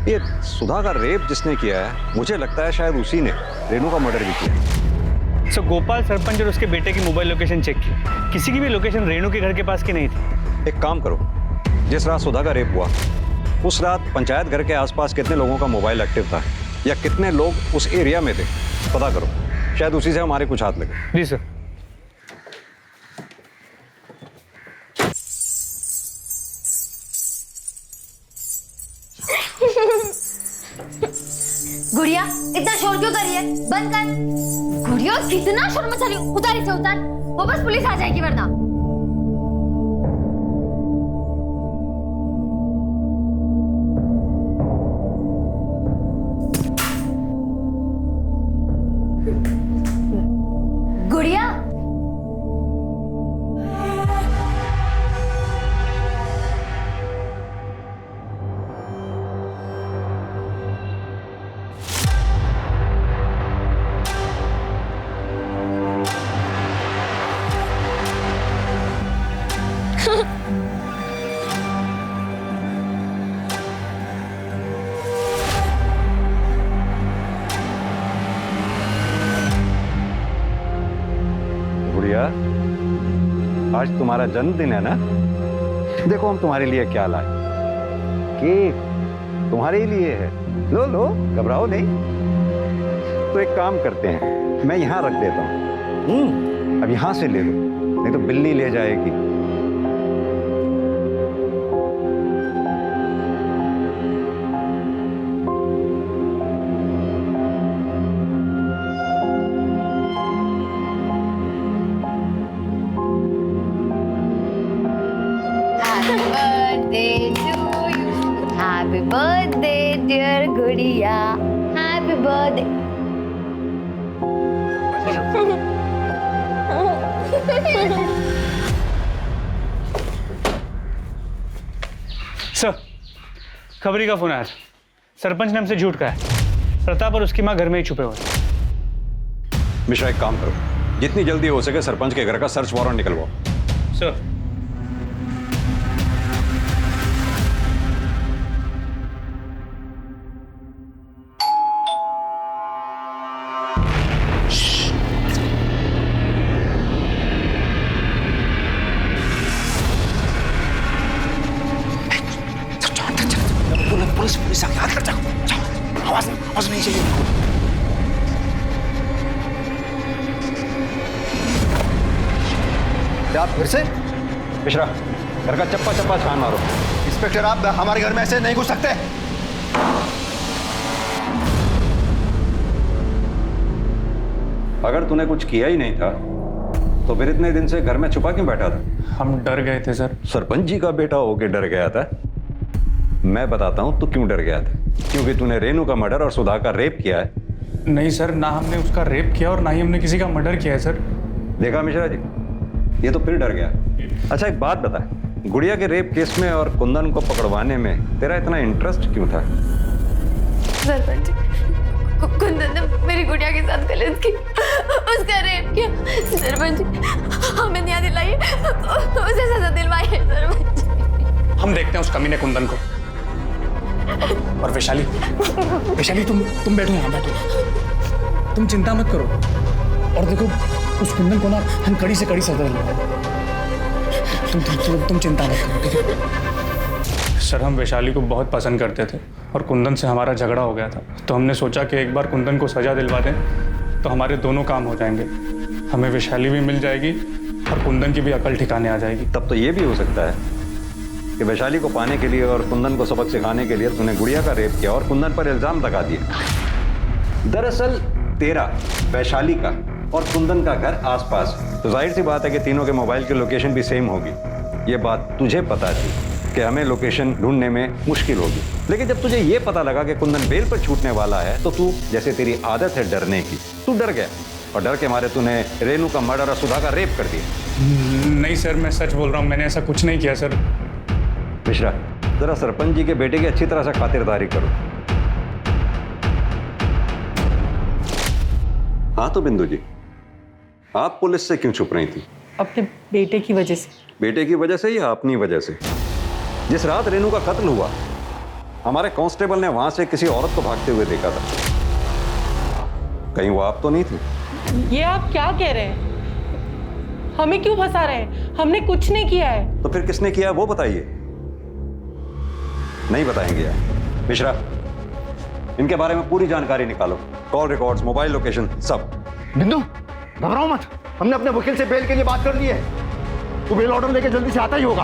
ये सुधा का रेप जिसने किया है, मुझे लगता है शायद उसी ने रेनू का मर्डर भी किया।
सर गोपाल सरपंच और उसके बेटे की मोबाइल लोकेशन चेक की, किसी की भी लोकेशन रेनू के घर के पास की नहीं थी।
एक काम करो, जिस रात सुधा का रेप हुआ उस रात पंचायत घर के आसपास कितने लोगों का मोबाइल एक्टिव था, या कितने लोग उस एरिया में थे, पता करो। शायद उसी से हमारे कुछ हाथ लगे।
जी सर।
गुड़िया इतना शोर क्यों कर रही है? बंद कर। गुड़िया कितना शोर मचा रही है, उतार इसे उतार, वो बस पुलिस आ जाएगी वरना। गुड़िया
गुड़िया, आज तुम्हारा जन्मदिन है ना? देखो हम तुम्हारे लिए क्या लाए। केक तुम्हारे ही लिए है, लो लो, घबराओ नहीं। तो एक काम करते हैं, मैं यहाँ रख देता हूँ, अब यहाँ से ले लो, नहीं तो बिल्ली ले जाएगी।
Happy birthday, dear Gudiya. Happy birthday.
खबरी का फोन आया था। सरपंच ने हमसे झूठ कहा है। प्रताप और उसकी माँ घर में ही छुपे हुए हैं।
मिश्रा, एक काम करो, जितनी जल्दी हो सके सरपंच के घर का सर्च वारंट निकलवाओ।
सर।
पुलिस आके हाथ कर जाओ। आवाज नहीं चाहिए।
क्या फिर से?
मिश्रा, घर का चप्पा चप्पा छान मारो।
इंस्पेक्टर, आप हमारे घर में ऐसे नहीं घुस सकते।
अगर तूने कुछ किया ही नहीं था तो फिर इतने दिन से घर में छुपा क्यों बैठा था?
हम डर गए थे सर।
सरपंच जी का बेटा होके डर गया था? मैं बताता हूं तू क्यों डर गया था। क्योंकि तूने रेनू का मर्डर और सुधा का रेप किया है।
नहीं सर, ना हमने उसका रेप किया और ना ही हमने किसी का मर्डर किया है सर।
देखा मिश्रा जी, ये तो फिर डर गया। अच्छा एक बात बता, गुड़िया के रेप केस में और कुंदन को पकड़वाने में तेरा इतना इंटरेस्ट क्यों था?
सरपंच, कुंदन ने मेरी गुड़िया के साथ गलत की, उसका रेप किया। सरपंच, हमें न्याय दिलाइए, उसे सजा दिलवाइए सरपंच।
हम देखते हैं उस कमीने कुंदन को। और वैशाली, तुम बैठो यहाँ, बैठो। तुम चिंता मत करो। और देखो, उस कुंदन को ना हम कड़ी से कड़ी सजा दिलवाएंगे। तुम चिंता मत करो, ठीक है? सर, हम वैशाली को बहुत पसंद करते थे और कुंदन से हमारा झगड़ा हो गया था, तो हमने सोचा कि एक बार कुंदन को सजा दिलवा दें तो हमारे दोनों काम हो जाएंगे। हमें वैशाली भी मिल जाएगी और कुंदन की भी अकल ठिकाने आ जाएगी।
तब तो ये भी हो सकता है कि वैशाली को पाने के लिए और कुंदन को सबक सिखाने के लिए तूने गुड़िया का रेप किया और कुंदन पर इल्जाम लगा दिया। दरअसल तेरा, वैशाली का और कुंदन का घर आसपास, तो जाहिर सी बात है कि तीनों के मोबाइल की लोकेशन भी सेम होगी। ये बात तुझे पता थी कि हमें लोकेशन ढूंढने में मुश्किल होगी, लेकिन जब तुझे ये पता लगा कि कुंदन बेल पर छूटने वाला है तो तू, जैसे तेरी आदत है डरने की, तू डर गया और डर के मारे तूने रेनू का मर्डर और सुधा का रेप कर दिया।
नहीं सर, मैं सच बोल रहा हूँ, मैंने ऐसा कुछ नहीं किया सर।
मिश्रा, जरा सरपंच जी के बेटे की अच्छी तरह से खातिरदारी करो। हाँ तो बिंदु जी, आप पुलिस से क्यों छुप रही थी?
अपने बेटे की वजह से।
बेटे की वजह से या अपनी वजह से? जिस रात रेनू का कत्ल हुआ, हमारे कांस्टेबल ने वहां से किसी औरत को भागते हुए देखा था। कहीं वो आप तो नहीं थी?
ये आप क्या कह रहे हैं? हमें क्यों फंसा रहे हैं? हमने कुछ नहीं किया है।
तो फिर किसने किया वो बताइए। नहीं बताएंगे यार। मिश्रा, इनके बारे में पूरी जानकारी निकालो, कॉल रिकॉर्ड्स, मोबाइल लोकेशन, सब।
बिंदु, घबराओ मत, हमने अपने वकील से बेल के लिए बात कर ली है। वो बेल ऑर्डर लेके जल्दी से आता ही होगा।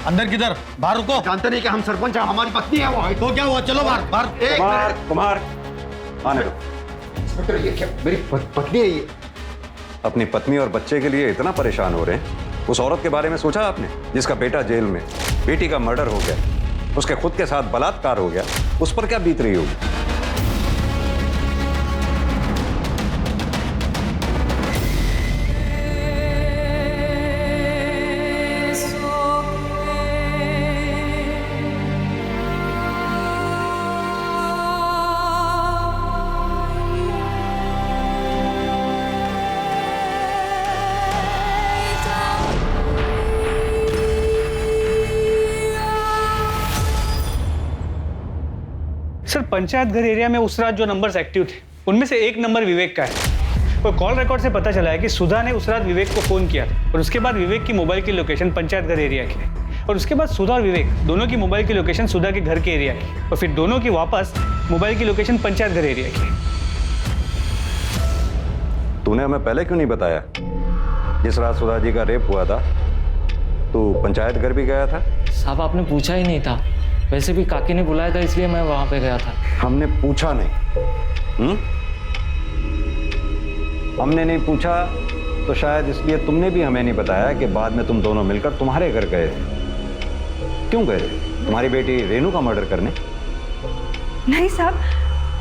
अंदर किधर? बाहर रुको।
जानते नहीं कि हम सरपंच हैं, हमारी पत्नी है वो।
तो क्या हुआ? चलो बाहर बाहर।
कुमार, आने दो।
इंस्पेक्टर, ये क्या? मेरी पत्नी है ये।
अपनी पत्नी और बच्चे के लिए इतना परेशान हो रहे हैं? उस औरत के बारे में सोचा आपने जिसका बेटा जेल में, बेटी का मर्डर हो गया, उसके खुद के साथ बलात्कार हो गया, उस पर क्या बीत रही होगी?
सर, पंचायत घर एरिया में उस रात जो नंबर्स एक्टिव थे उनमें से एक नंबर विवेक का है। और कॉल रिकॉर्ड से पता चला है कि सुधा ने उस रात विवेक को फोन किया था और उसके बाद विवेक की मोबाइल की लोकेशन पंचायत घर एरिया की है और उसके बाद सुधा और विवेक दोनों की मोबाइल की लोकेशन सुधा के घर के एरिया की और फिर दोनों की वापस मोबाइल की लोकेशन पंचायत घर एरिया की।
तूने हमें पहले क्यों नहीं बताया? जिस रात सुधा जी का रेप हुआ था तू पंचायत घर भी गया था।
साहब, आपने पूछा ही नहीं था। वैसे भी काकी ने बुलाया था इसलिए मैं वहां पे गया था।
हमने पूछा नहीं। हमने नहीं पूछा तो शायद इसलिए तुमने भी हमें नहीं बताया कि बाद में तुम दोनों मिलकर तुम्हारे घर गए थे। क्यों गए थे? तुम्हारी बेटी रेनू का मर्डर करने?
नहीं साहब,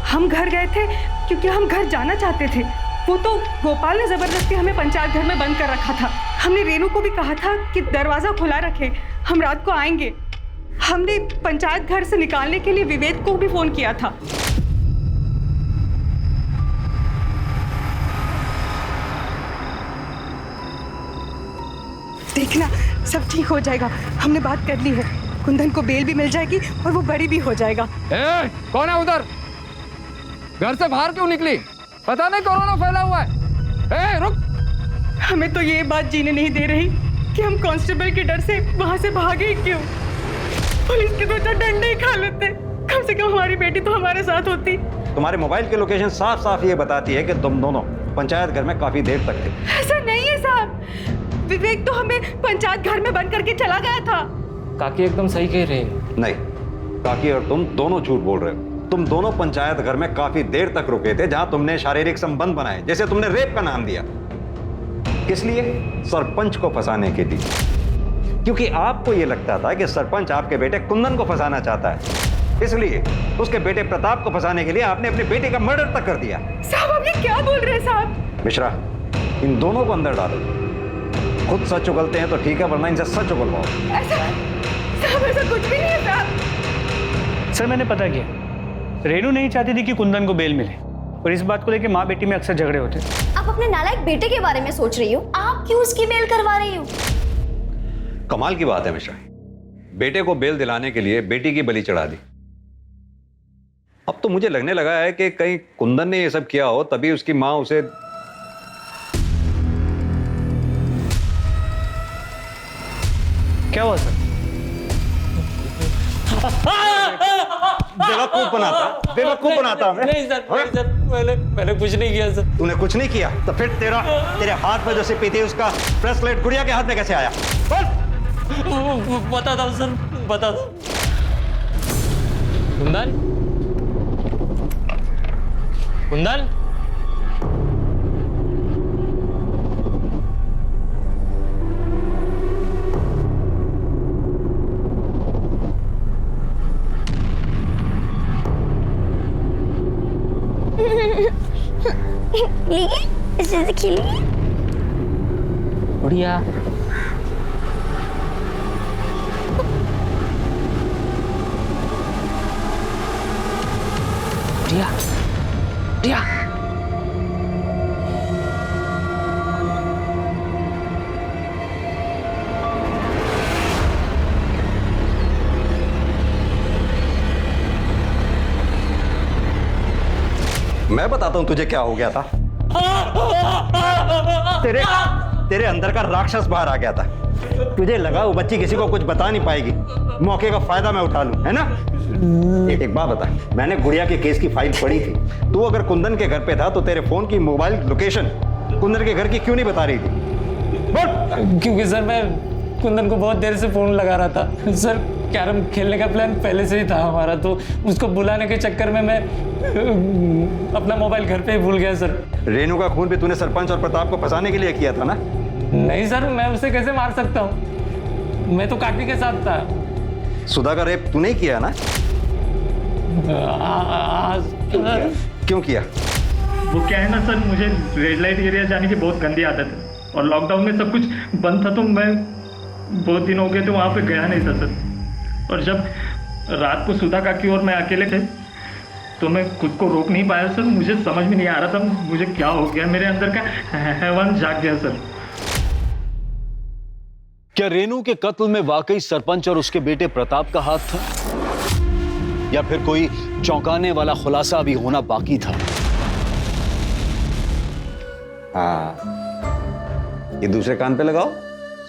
हम घर गए थे क्योंकि हम घर जाना चाहते थे। वो तो गोपाल ने जबरदस्ती हमें पंचायत घर में बंद कर रखा था। हमने रेनू को भी कहा था कि दरवाजा खुला रखे, हम रात को आएंगे। हमने पंचायत घर से निकालने के लिए विवेक को भी फोन किया था। देखना सब ठीक हो जाएगा, हमने बात कर ली है। कुंदन को बेल भी मिल जाएगी और वो बरी भी हो जाएगा।
कौन है उधर? घर से बाहर क्यों निकली? पता नहीं कोरोना फैला हुआ है। रुक।
हमें तो ये बात जीने नहीं दे रही कि हम कांस्टेबल के डर से वहां से भागे ही क्यों। पुलिस के 2-4 डंडे ही खा लेते, कम से कम हमारी बेटी तो हमारे साथ होती।
तुम्हारे मोबाइल की लोकेशन साफ साफ ये बताती है कि तुम दोनों पंचायत घर में काफी देर तक थे।
ऐसा नहीं है साहब, विवेक तो हमें पंचायत घर में बंद करके चला गया था।
काकी एकदम सही कह रहे हैं।
नहीं, काकी और तुम दोनों झूठ बोल रहे हो। तुम दोनों पंचायत घर में काफी देर तक रुके थे, जहां तुमने शारीरिक संबंध बनाए, जैसे तुमने रेप का नाम दिया। किस लिए? सरपंच को फंसाने के लिए, क्योंकि आपको यह लगता था कि सरपंच आपके बेटे कुंदन को फंसाना चाहता है। इसलिए उसके बेटे प्रताप को फंसाने के लिए आपने अपने बेटे का मर्डर तक कर दिया।
साहब आप ये क्या बोल रहे हैं साहब?
मिश्रा, इन दोनों को अंदर डालो। खुद सच उगलते हैं तो ठीक है, वरना इनसे सच उगलवाओ।
साहब ऐसा कुछ भी नहीं है साहब।
सर मैंने पता किया, रेनू नहीं चाहती थी कि कुंदन को बेल मिले, और इस बात को लेकर माँ बेटी में अक्सर झगड़े होते।
आप अपने नालायक बेटे के बारे में सोच रही हो, आप क्यों उसकी बेल करवा रही हो?
कमाल की बात है मिश्रा, बेटे को बेल दिलाने के लिए बेटी की बलि चढ़ा दी। अब तो मुझे लगने लगा है कि कहीं कुंदन ने ये सब किया हो, तभी उसकी माँ उसे।
क्या हुआ सर?
बेवकूफ बनाता हमें।
नहीं सर, मैंने कुछ नहीं किया सर।
तूने कुछ नहीं किया तो फिर तेरे हाथ में जो सिप्पी थी उसका ब्रेसलेट गुड़िया के हाथ में कैसे आया?
बता दो सर, बता दो। कुंदन, कुंदन,
इसे से खेलिए।
बढ़िया। बढ़िया, बढ़िया।
मैं बताता हूं तुझे क्या हो गया था। तेरे अंदर का राक्षस बाहर आ गया था। तुझे लगा वो बच्ची किसी को कुछ बता नहीं पाएगी, मौके का फायदा मैं उठा लूं, है ना? एक बात बता, मैंने गुड़िया के केस की फाइल पढ़ी थी। तू अगर कुंदन के घर पे था तो तेरे फोन की मोबाइल लोकेशन कुंदन के घर की क्यों नहीं बता रही थी? बोल।
क्योंकि सर मैं कुंदन को बहुत देर से फोन लगा रहा था सर। कैरम खेलने का प्लान पहले से ही था हमारा, तो उसको बुलाने के चक्कर में मैं अपना मोबाइल घर पे ही भूल गया सर।
रेनू का खून भी तूने सरपंच और प्रताप को फंसाने के लिए किया था ना?
नहीं सर, मैं उसे कैसे मार सकता हूँ? मैं तो काकी के साथ था।
सुधा का रेप तूने ही किया ना? क्यों किया?
वो क्या है ना सर, मुझे रेड लाइट एरिया जाने की बहुत गंदी आदत है, और लॉकडाउन में सब कुछ बंद था, तो मैं बहुत दिन हो गए तो वहाँ पे गया नहीं था सर। और जब रात को सुधा काकी और मैं अकेले थे तो मैं खुद को रोक नहीं पाया सर। मुझे समझ में नहीं आ रहा था मुझे क्या हो गया, मेरे अंदर का हैवान जाग गया सर।
क्या रेनू के कत्ल में वाकई सरपंच और उसके बेटे प्रताप का हाथ था, या फिर कोई चौंकाने वाला खुलासा अभी होना बाकी था?
हाँ, ये दूसरे कान पे लगाओ,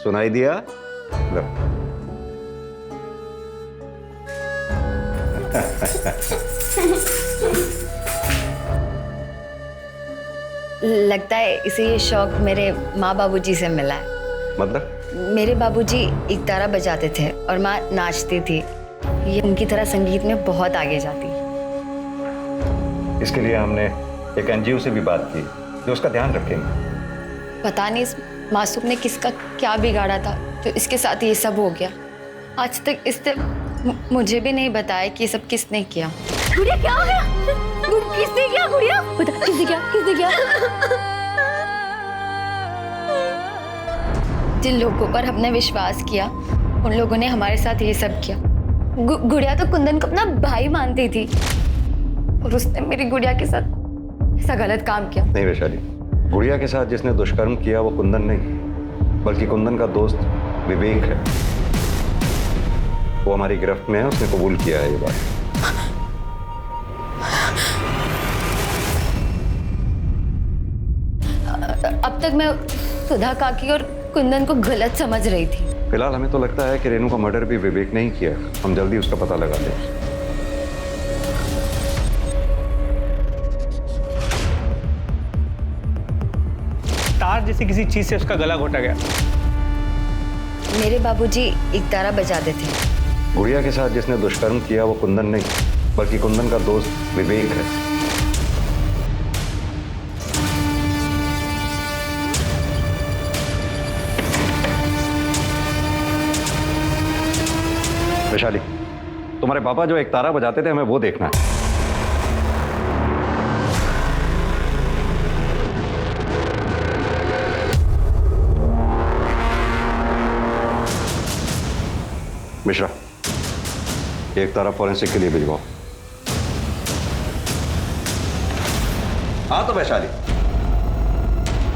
सुनाई दिया? लो।
लगता है इसे ये शौक मेरे माँ बाबूजी से मिला है।
मतलब?
मेरे बाबूजी इकतारा बजाते थे और माँ नाचती थी। ये उनकी तरह संगीत में बहुत आगे जाती।
इसके लिए हमने एक एनजीओ से भी बात की जो उसका ध्यान रखेंगे।
पता नहीं इस मासूम ने किसका क्या बिगाड़ा था तो इसके साथ ये सब हो गया। आज तक इसने मुझे भी नहीं बताया कि ये सब किसने किया।
गुड़िया क्या हो गया? किसने किया गुड़िया? बता, किसने किया? किसने किया?
जिन लोगों पर हमने विश्वास किया उन लोगों ने हमारे साथ ये सब किया। गुड़िया तो कुंदन को अपना भाई मानती थी और उसने मेरी गुड़िया के साथ ऐसा गलत काम किया।
नहीं वैशाली, गुड़िया के साथ जिसने दुष्कर्म किया वो कुंदन नहीं, बल्कि कुंदन का दोस्त विवेक है। वो हमारी गिरफ्त में है, उसने कबूल किया है ये बात।
अब तक मैं सुधा काकी और कुंदन को गलत समझ रही थी।
फिलहाल हमें तो लगता है कि रेनू का मर्डर भी विवेक ने ही किया। हम जल्दी उसका पता लगा लें।
तार जैसी किसी चीज से उसका गला घोटा गया।
मेरे बाबूजी एक तारा बजाते थे।
गुड़िया के साथ जिसने दुष्कर्म किया वो कुंदन नहीं, बल्कि कुंदन का दोस्त विवेक है। वैशाली, तुम्हारे पापा जो एक तारा बजाते थे, हमें वो देखना है। मिश्रा, एक तारा फॉरेंसिक के लिए भिजवाओ। हाँ तो वैशाली,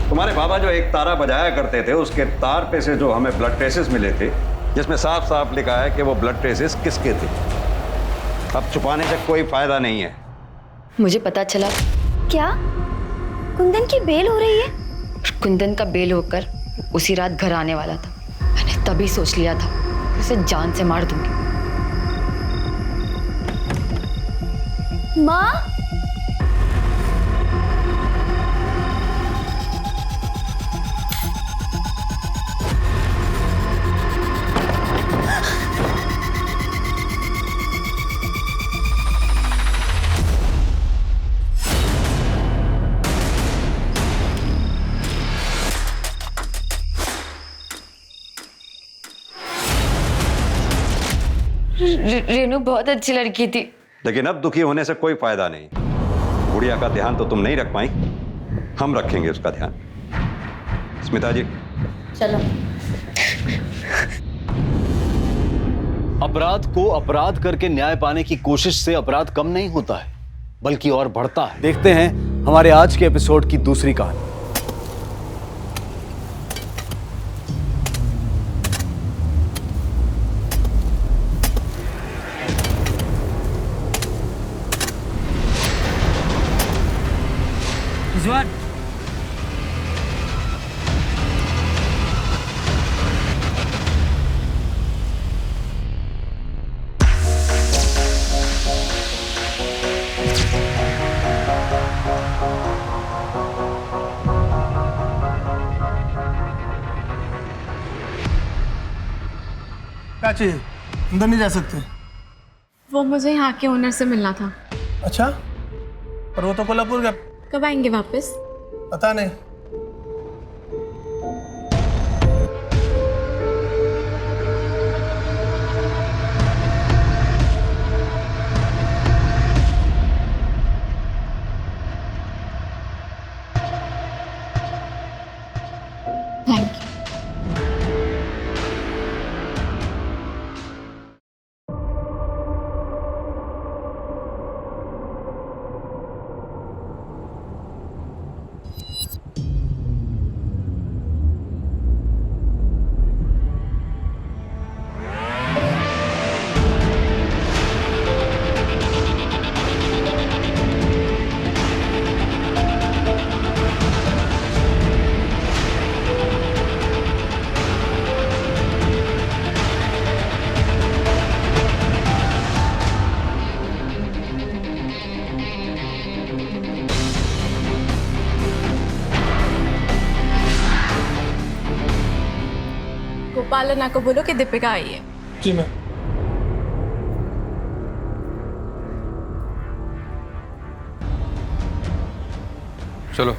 तुम्हारे बाबा जो एक तारा बजाया करते थे, उसके तार पे से जो हमें ब्लड ट्रेसेस मिले थे, जिसमें साफ साफ लिखा है कि वो ब्लड ट्रेसेस किसके थे। अब छुपाने से कोई फायदा नहीं है।
मुझे पता चला।
क्या कुंदन की बेल हो रही है?
कुंदन का बेल होकर उसी रात घर आने वाला था। मैंने तभी सोच लिया था कि उसे जान से मार दूंगी।
माँ,
रेनू बहुत अच्छी लड़की थी।
लेकिन अब दुखी होने से कोई फायदा नहीं। गुड़िया का ध्यान तो तुम नहीं रख पाई, हम रखेंगे उसका ध्यान। स्मिता जी
चलो।
अपराध को अपराध करके न्याय पाने की कोशिश से अपराध कम नहीं होता है, बल्कि और बढ़ता है। देखते हैं हमारे आज के एपिसोड की दूसरी कहानी।
रिजवान,
क्या चाहिए? अंदर नहीं जा सकते।
वो मुझे यहाँ के ओनर से मिलना था।
अच्छा, पर वो तो कोल्हापुर गया।
कब आएंगे वापस?
पता नहीं।
Thank you. गोपाल अन्ना को बोलो कि दीपिका आई है।
जी मैम।
चलो,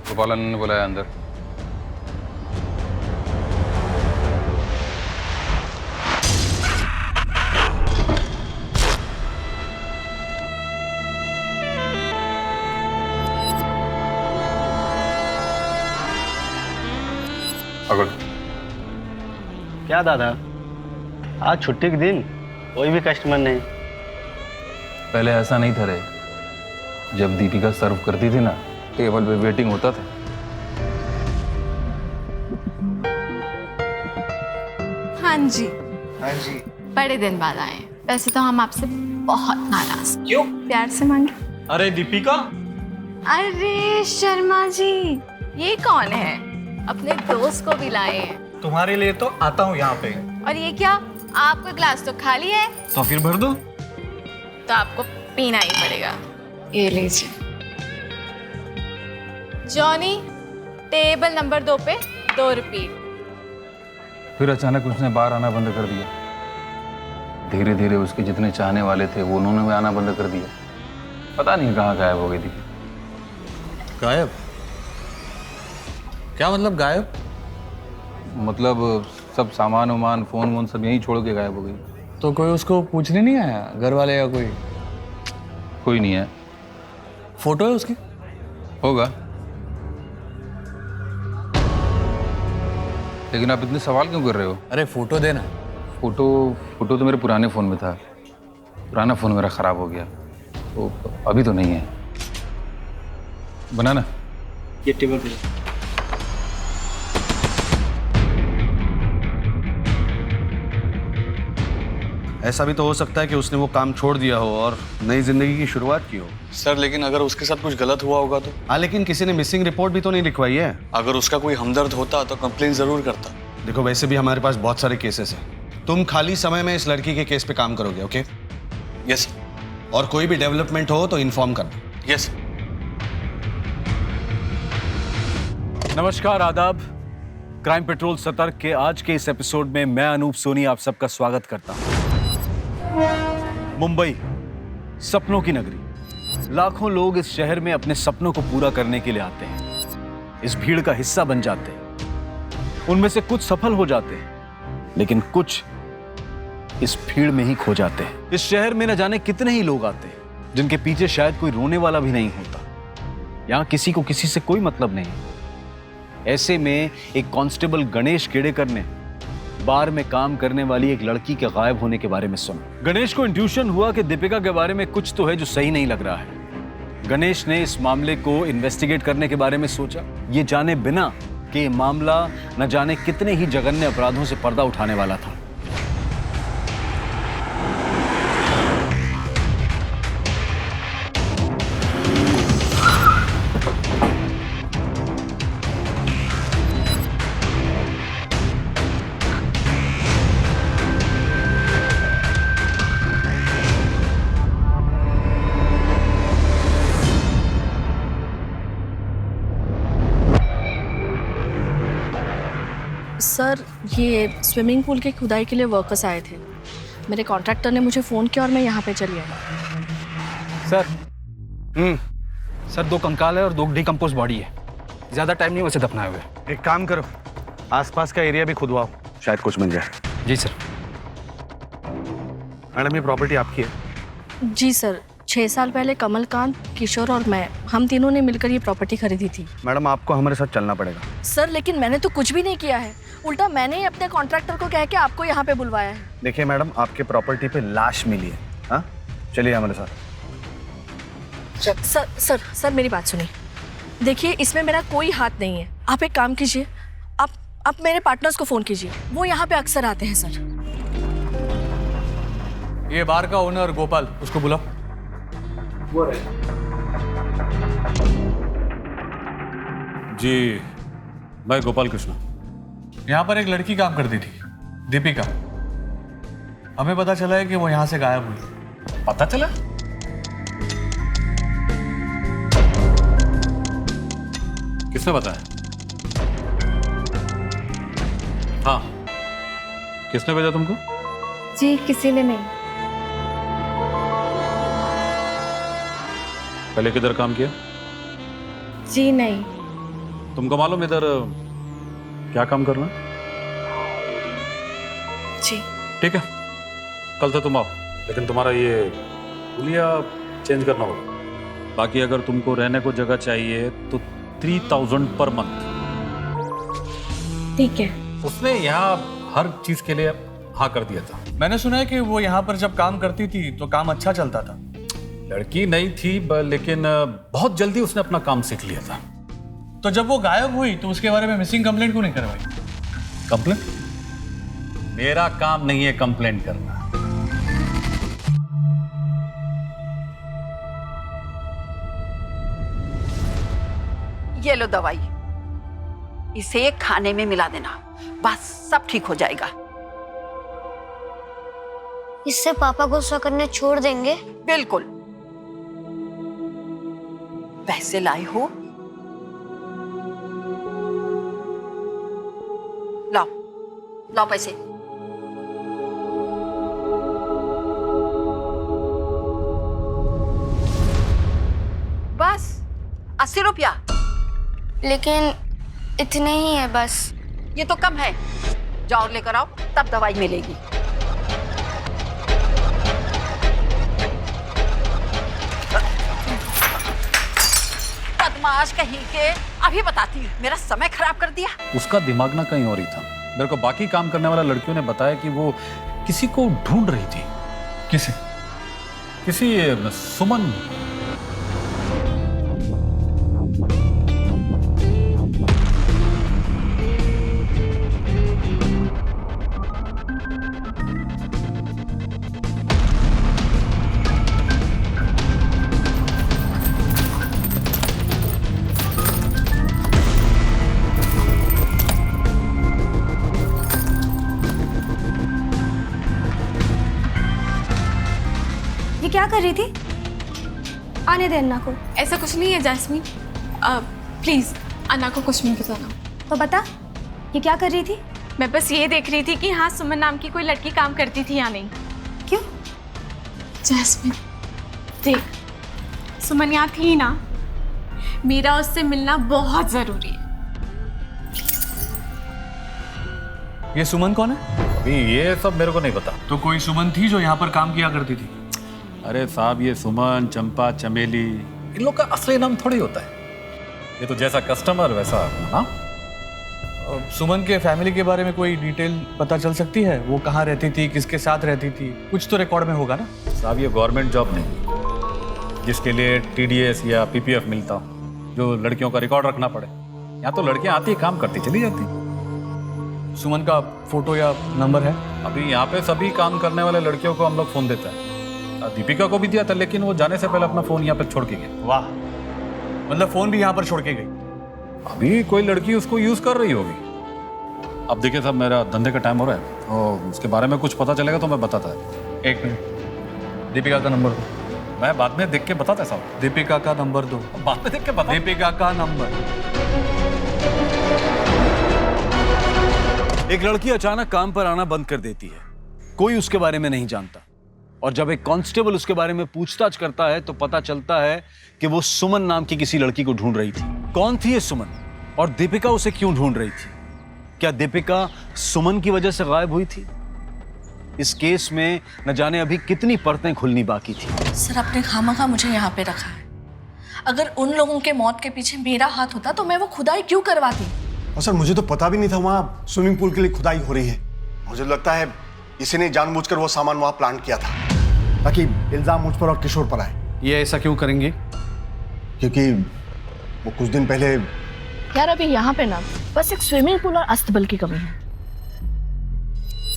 गोपालन ने बुलाया अंदर।
क्या दादा? आज छुट्टी के दिन कोई भी कस्टमर नहीं।
पहले ऐसा नहीं था रे, जब दीपिका सर्व करती थी ना, टेबल पे वेटिंग होता था।
हाँ जी।
हाँ जी।
बड़े दिन बाद आए। वैसे तो हम आपसे बहुत नाराज। क्यों? प्यार से मांगे।
अरे दीपिका,
अरे शर्मा जी, ये कौन है? अपने दोस्त को भी लाए हैं।
तुम्हारे लिए तो आता हूँ यहाँ पे।
और ये क्या? आपका ग्लास तो खाली है।
तो फिर भर दो।
तो आपको पीना ही पड़ेगा। ये लीजिए। जॉनी, टेबल नंबर 2 पे 2 रिपीट।
फिर अचानक उसने बाहर आना बंद कर दिया। धीरे धीरे उसके जितने चाहने वाले थे वो उन्होंने भी आना बंद कर दिया। पता नहीं कहाँ गायब हो गई थी।
गायब? क्या मतलब गायब?
मतलब सब सामान वामान फोन वोन सब यहीं छोड़ के गायब हो गई।
तो कोई उसको पूछने नहीं आया, घर वाले या कोई?
कोई नहीं है।
फोटो है उसकी?
होगा, लेकिन आप इतने सवाल क्यों कर रहे हो?
अरे फोटो देना।
फोटो तो मेरे पुराने फ़ोन में था। पुराना फ़ोन मेरा ख़राब हो गया, तो अभी तो नहीं है। बनाना
ये टेबल पे।
ऐसा भी तो हो सकता है कि उसने वो काम छोड़ दिया हो और नई जिंदगी की शुरुआत की हो।
सर लेकिन अगर उसके साथ कुछ गलत हुआ होगा तो?
हाँ, लेकिन किसी ने मिसिंग रिपोर्ट भी तो नहीं लिखवाई है।
अगर उसका कोई हमदर्द होता तो कंप्लेन जरूर करता।
देखो, वैसे भी हमारे पास बहुत सारे केसेस हैं। तुम खाली समय में इस लड़की के केस पे काम करोगे, ओके?
यस।
और कोई भी डेवलपमेंट हो तो इन्फॉर्म करना।
यस।
नमस्कार, आदाब। क्राइम पेट्रोल सतर्क के आज के इस एपिसोड में मैं अनूप सोनी आप सबका स्वागत करता हूं। मुंबई, सपनों की नगरी। लाखों लोग इस शहर में अपने सपनों को पूरा करने के लिए आते हैं। इस भीड़ का हिस्सा बन जाते हैं। उनमें से कुछ सफल हो जाते हैं, लेकिन कुछ इस भीड़ में ही खो जाते हैं। इस शहर में न जाने कितने ही लोग आते हैं जिनके पीछे शायद कोई रोने वाला भी नहीं होता। यहां किसी को किसी से कोई मतलब नहीं। ऐसे में एक कांस्टेबल गणेश केड़ेकर ने बार में काम करने वाली एक लड़की के गायब होने के बारे में सुना। गणेश को इंट्यूशन हुआ कि दीपिका के बारे में कुछ तो है जो सही नहीं लग रहा है। गणेश ने इस मामले को इन्वेस्टिगेट करने के बारे में सोचा, ये जाने बिना कि ये मामला न जाने कितने ही जघन्य अपराधों से पर्दा उठाने वाला था।
सर, ये स्विमिंग पूल की खुदाई के लिए वर्कर्स आए थे। मेरे कॉन्ट्रैक्टर ने मुझे फ़ोन किया और मैं यहाँ पे चली आई।
सर 2 कंकाल है और 2 डिकम्पोज बॉडी है। ज़्यादा टाइम नहीं वैसे दफनाए हुए।
एक काम करो, आसपास का एरिया भी खुदवाओ, शायद कुछ मिल जाए।
जी सर।
मैडम, ये प्रॉपर्टी आपकी है?
जी सर, 6 साल पहले कमलकांत, किशोर और मैं, हम तीनों ने मिलकर ये प्रॉपर्टी खरीदी थी।
मैडम, आपको हमारे साथ चलना पड़ेगा।
सर लेकिन मैंने तो कुछ भी नहीं किया है, उल्टा मैंने ही अपने कॉन्ट्रैक्टर को कह के आपको यहाँ पे बुलवाया है।
देखिए मैडम, आपके प्रॉपर्टी पे लाश मिली है। हाँ, चलिए हमारे साथ।
सर सर सर मेरी बात सुनिए। देखिए, इसमें मेरा कोई हाथ नहीं है। आप एक काम कीजिए, आप मेरे पार्टनर्स को फ़ोन कीजिए, वो यहाँ पे अक्सर आते हैं। सर,
ये बार का ओनर गोपाल, उसको बुलाओ।
जी, मैं गोपाल कृष्णा।
यहाँ पर एक लड़की काम करती थी, दीपिका। हमें पता चला है कि वो यहाँ से गायब हुई।
पता चला?
किसने बताया? हाँ, किसने भेजा तुमको?
जी किसी ने नहीं।
पहले किधर काम किया?
जी नहीं।
तुमको मालूम इधर क्या काम करना?
जी
ठीक है, कल से तुम आओ, लेकिन तुम्हारा ये हुलिया चेंज करना होगा। बाकी अगर तुमको रहने को जगह चाहिए तो 3000 पर मंथ।
ठीक है।
उसने यहाँ हर चीज के लिए हाँ कर दिया था।
मैंने सुना है कि वो यहाँ पर जब काम करती थी तो काम अच्छा चलता था।
लड़की नहीं थी लेकिन बहुत जल्दी उसने अपना काम सीख लिया था।
तो जब वो गायब हुई तो उसके बारे में मिसिंग कंप्लेंट क्यों नहीं करवाई?
कंप्लेंट? मेरा काम नहीं है कंप्लेंट करना।
ये लो दवाई, इसे खाने में मिला देना, बस सब ठीक हो जाएगा।
इससे पापा गुस्सा करने छोड़ देंगे?
बिल्कुल। पैसे लाए हो? लाओ लाओ पैसे। बस 80 रुपया।
लेकिन इतने ही है बस।
ये तो कम है, जाओ लेकर आओ, तब दवाई मिलेगी। बदमाश कहीं के, अभी बताती हूँ, मेरा समय खराब कर दिया।
उसका दिमाग ना कहीं और ही था। मेरे को बाकी काम करने वाला लड़कियों ने बताया कि वो किसी को ढूंढ रही थी।
किसे?
किसी सुमन।
ये क्या कर रही थी? आने दे अन्ना को।
ऐसा कुछ नहीं है जैस्मीन, प्लीज अन्ना को कुछ नहीं बताना।
तो बता, ये क्या कर रही थी?
मैं बस ये देख रही थी कि हाँ सुमन नाम की कोई लड़की काम करती थी या नहीं।
क्यों?
जैस्मीन देख, सुमन यहाँ थी ना, मेरा उससे मिलना बहुत जरूरी है।
ये सुमन कौन है?
अभी ये सब मेरे को नहीं पता।
तो कोई सुमन थी जो यहाँ पर काम किया करती थी?
अरे साहब, ये सुमन, चंपा, चमेली, इन लोग का असली नाम थोड़ी होता है। ये तो जैसा कस्टमर वैसा नाम।
सुमन के फैमिली के बारे में कोई डिटेल पता चल सकती है? वो कहाँ रहती थी, किसके साथ रहती थी? कुछ तो रिकॉर्ड में होगा ना?
साहब, ये गवर्नमेंट जॉब नहीं जिसके लिए TDS या PPF मिलता हो, जो लड़कियों का रिकॉर्ड रखना पड़े। यहाँ तो लड़कियाँ आती काम करती चली जाती।
सुमन का फोटो या नंबर है?
अभी यहाँ पे सभी काम करने वाले लड़कियों को हम लोग फोन देता है। दीपिका को भी दिया था, लेकिन वो जाने से पहले अपना फोन यहाँ पे छोड़ के गई।
वाह, मतलब फोन भी यहाँ पर छोड़ के गई?
अभी कोई लड़की उसको यूज कर रही होगी। अब देखिए साहब, मेरा धंधे का टाइम हो रहा है और उसके बारे में कुछ पता चलेगा तो मैं बताता है।
एक मिनट, दीपिका का नंबर दो।
मैं बाद में देख के बताता है साहब।
दीपिका का नंबर दो।
बाद में देख के बता।
दीपिका का नंबर।
एक लड़की अचानक काम पर आना बंद कर देती है, कोई उसके बारे में नहीं जानता, और जब एक कांस्टेबल उसके बारे में पूछताछ करता है तो पता चलता है कि वो सुमन नाम की किसी लड़की को ढूंढ रही थी। कौन थी ये सुमन और दीपिका उसे क्यों ढूंढ रही थी? क्या दीपिका सुमन की वजह से गायब हुई थी? इस केस में न जाने अभी कितनी परतें खुलनी बाकी थी।
सर, आपने खामखा मुझे यहाँ पे रखा है। अगर उन लोगों के मौत के पीछे मेरा हाथ होता तो मैं वो खुदाई क्यों करवाती?
और सर, मुझे तो पता भी नहीं था वहाँ स्विमिंग पूल के लिए खुदाई हो रही है। मुझे लगता है इसी ने जानबूझकर वो सामान वहाँ प्लांट किया था ताकि इल्जाम मुझ पर और किशोर पर आए।
ये ऐसा क्यों करेंगे?
क्योंकि वो कुछ दिन पहले।
यार, अभी यहाँ पे ना बस एक स्विमिंग पूल और अस्तबल की कमी है।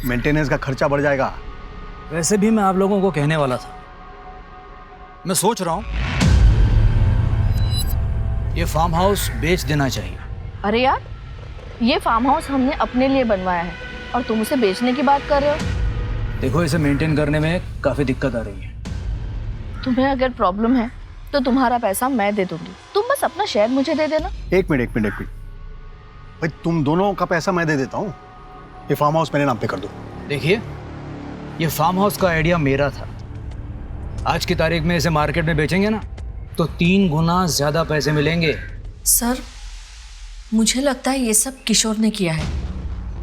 मेंटेनेंस का खर्चा बढ़ जाएगा।
वैसे भी मैं आप लोगों को कहने वाला था, मैं सोच रहा हूँ ये फार्म हाउस बेच देना चाहिए।
अरे यार, ये फार्म हाउस हमने अपने लिए बनवाया है और तुम उसे बेचने की बात कर रहे हो?
देखो, इसे मेंटेन करने में काफी दिक्कत आ रही है।
तुम्हें अगर प्रॉब्लम है तो तुम्हारा पैसा मैं दे दूंगी, तुम बस अपना शेयर मुझे दे देना।
एक मिनट भाई, तुम दोनों का पैसा मैं दे देता हूँ, ये फार्म हाउस मेरे नाम पे कर दो।
देखिए, ये फार्म हाउस का आइडिया मेरा था। आज की तारीख में इसे मार्केट में बेचेंगे ना तो 3 गुना ज्यादा पैसे मिलेंगे।
सर, मुझे लगता है ये सब किशोर ने किया है,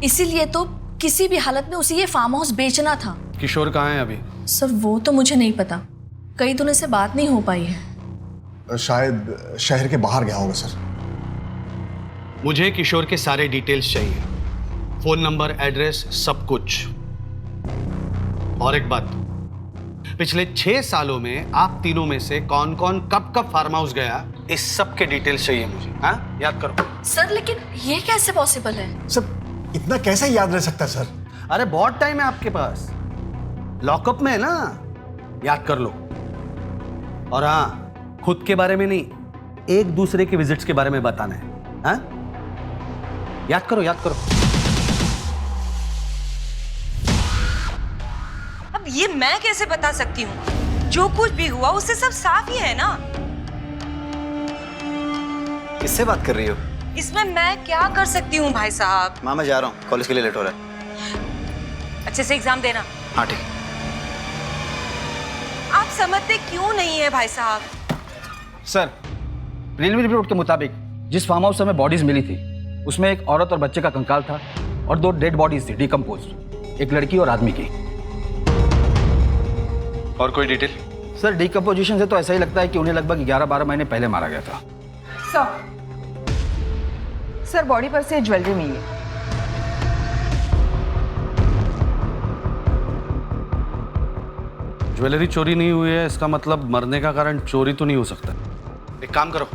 इसीलिए तो किसी भी हालत में उसे ये फार्म हाउस बेचना था।
किशोर कहाँ है अभी?
सर, वो तो मुझे नहीं पता, कई दिनों से बात नहीं हो पाई है।
शायद शहर के बाहर गया होगा सर।
मुझे किशोर के सारे डिटेल्स चाहिए, फोन नंबर, एड्रेस, सब कुछ। और एक बात, पिछले 6 सालों में आप तीनों में से कौन कौन कब कब फार्म हाउस गया, इस सब के डिटेल्स चाहिए मुझे। हाँ, याद करो।
सर लेकिन ये कैसे पॉसिबल है?
सर इतना कैसे याद रह सकता सर?
अरे बहुत टाइम है आपके पास, लॉकअप में है ना, याद कर लो। और हाँ, खुद के बारे में नहीं, एक दूसरे के विजिट्स के बारे में बताना है। हाँ, याद करो, याद करो।
अब ये मैं कैसे बता सकती हूँ? जो कुछ भी हुआ उससे सब साफ ही है ना।
किससे बात कर रही हो?
इसमें मैं क्या कर सकती हूँ भाई साहब?
माँ मैं जा रहा हूँ, कॉलेज के लिए लेट हो रहा है।
अच्छे से एग्जाम देना।
हाँ ठीक।
आप समझते क्यों नहीं है भाई साहब?
सर, रेलवे रिपोर्ट के मुताबिक जिस फार्म हाउस से हमें बॉडीज मिली थी उसमें एक औरत और बच्चे का कंकाल था और 2 डेड बॉडीज थी डिकम्पोज्ड, एक लड़की और आदमी की।
और कोई डिटेल?
सर डिकम्पोजिशन से तो ऐसा ही लगता है कि उन्हें लगभग 11-12 महीने पहले मारा गया था।
सर बॉडी पर से ज्वेलरी मिली है।
ज्वेलरी चोरी नहीं हुई है, इसका मतलब मरने का कारण चोरी तो नहीं हो सकता। एक काम करो,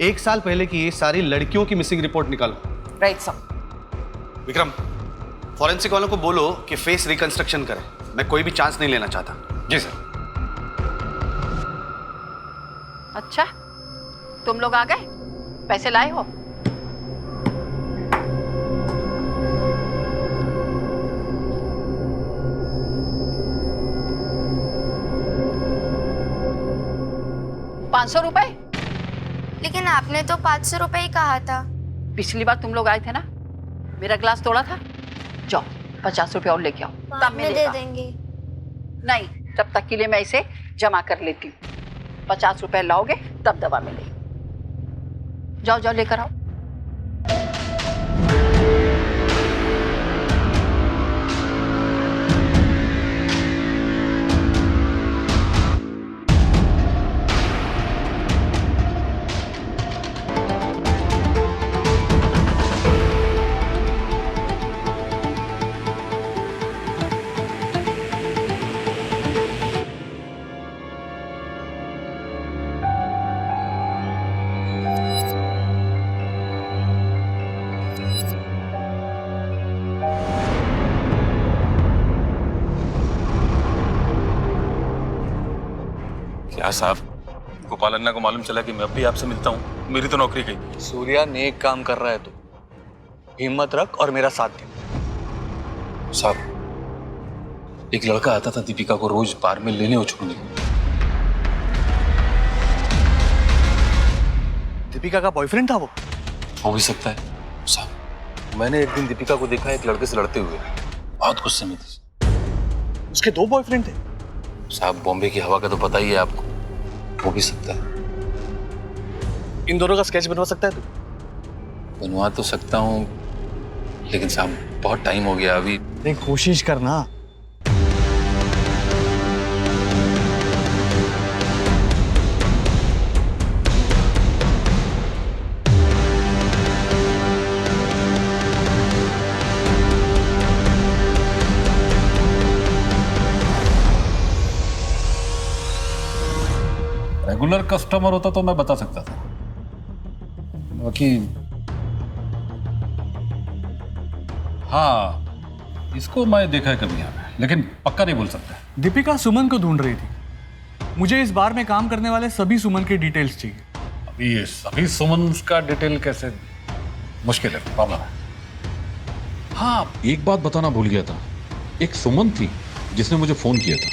1 साल पहले की ये सारी लड़कियों की मिसिंग रिपोर्ट निकालो।
Right sir.
विक्रम, फॉरेंसिक वालों को बोलो कि फेस रिकंस्ट्रक्शन करें, मैं कोई भी चांस नहीं लेना चाहता। जी सर।
अच्छा, तुम लोग आ गए? पैसे लाए हो? ₹500?
लेकिन आपने तो 500 रुपए ही कहा था।
पिछली बार तुम लोग आए थे ना, मेरा ग्लास तोड़ा था। जाओ 50 रुपए और लेके आओ, तब
में दे देंगे।
नहीं, तब तक के लिए मैं इसे जमा कर लेती हूँ। 50 रुपए लाओगे तब दवा मिलेगी। जाओ जाओ लेकर आओ।
क्या साहब, गोपाल अन्ना को मालूम चला कि मैं अब भी आपसे मिलता हूँ? मेरी तो नौकरी गई।
सूर्या नेक काम कर रहा है, तो हिम्मत रख और मेरा साथ दे।
साहब, एक लड़का आता था दीपिका को रोज बार में लेने और छोड़ने।
दीपिका का बॉयफ्रेंड था वो?
हो भी सकता है साहब। मैंने एक दिन दीपिका को देखा एक लड़के से लड़ते हुए, बहुत गुस्से में थी।
उसके 2 बॉयफ्रेंड थे?
साहब, बॉम्बे की हवा का तो पता ही है आपको, हो भी सकता है।
इन दोनों का स्केच बनवा सकता है तू?
बनवा तो सकता हूँ, लेकिन साहब बहुत टाइम हो गया अभी।
एक कोशिश करना।
रेगुलर कस्टमर होता तो मैं बता सकता था, बाकी हाँ, इसको मैं देखा है कभी यहाँ पे, लेकिन पक्का नहीं बोल सकता।
दीपिका सुमन को ढूंढ रही थी। मुझे इस बार में काम करने वाले सभी सुमन के डिटेल्स चाहिए।
अभी ये सभी सुमन का डिटेल कैसे? मुश्किल है, प्रॉब्लम है। हाँ, एक बात बताना भूल गया था, एक सुमन थी जिसने मुझे फोन किया था।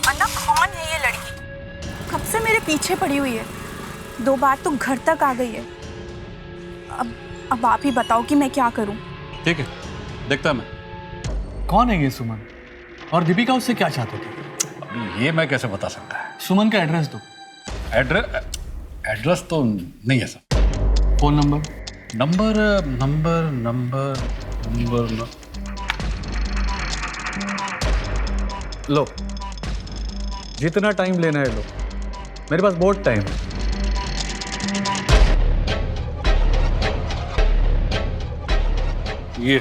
अन्ना, कौन है ये लड़की? कब से मेरे पीछे पड़ी हुई है, 2 बार तो घर तक आ गई है। अब आप ही बताओ कि मैं क्या करूं।
ठीक है, देखता मैं।
कौन है ये सुमन और दीपिका उससे क्या चाहते थे?
अभी ये मैं कैसे बता सकता है?
सुमन का एड्रेस दो।
एड्रेस तो नहीं है सर।
Phone number?
नंबर
लो, जितना टाइम लेना है लो, मेरे पास बहुत टाइम है।
ये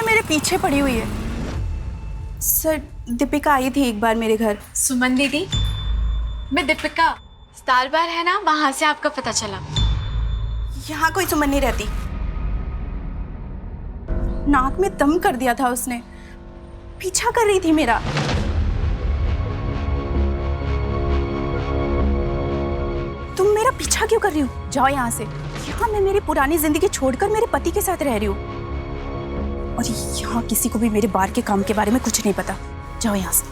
मेरे पीछे पड़ी हुई है। सर दीपिका आई थी एक बार मेरे घर।
सुमन दीदी, मैं दीपिका, स्टार बार है ना, वहां से आपका पता चला।
यहाँ कोई सुमन नहीं रहती। नाक में दम कर दिया था उसने, पीछा कर रही थी मेरा। तुम मेरा पीछा क्यों कर रही हो? जाओ यहाँ से। यहाँ मैं मेरी पुरानी जिंदगी छोड़कर मेरे पति के साथ रह रही हूँ, और यहाँ किसी को भी मेरे बाहर के काम के बारे में कुछ नहीं पता। जाओ यहाँ से।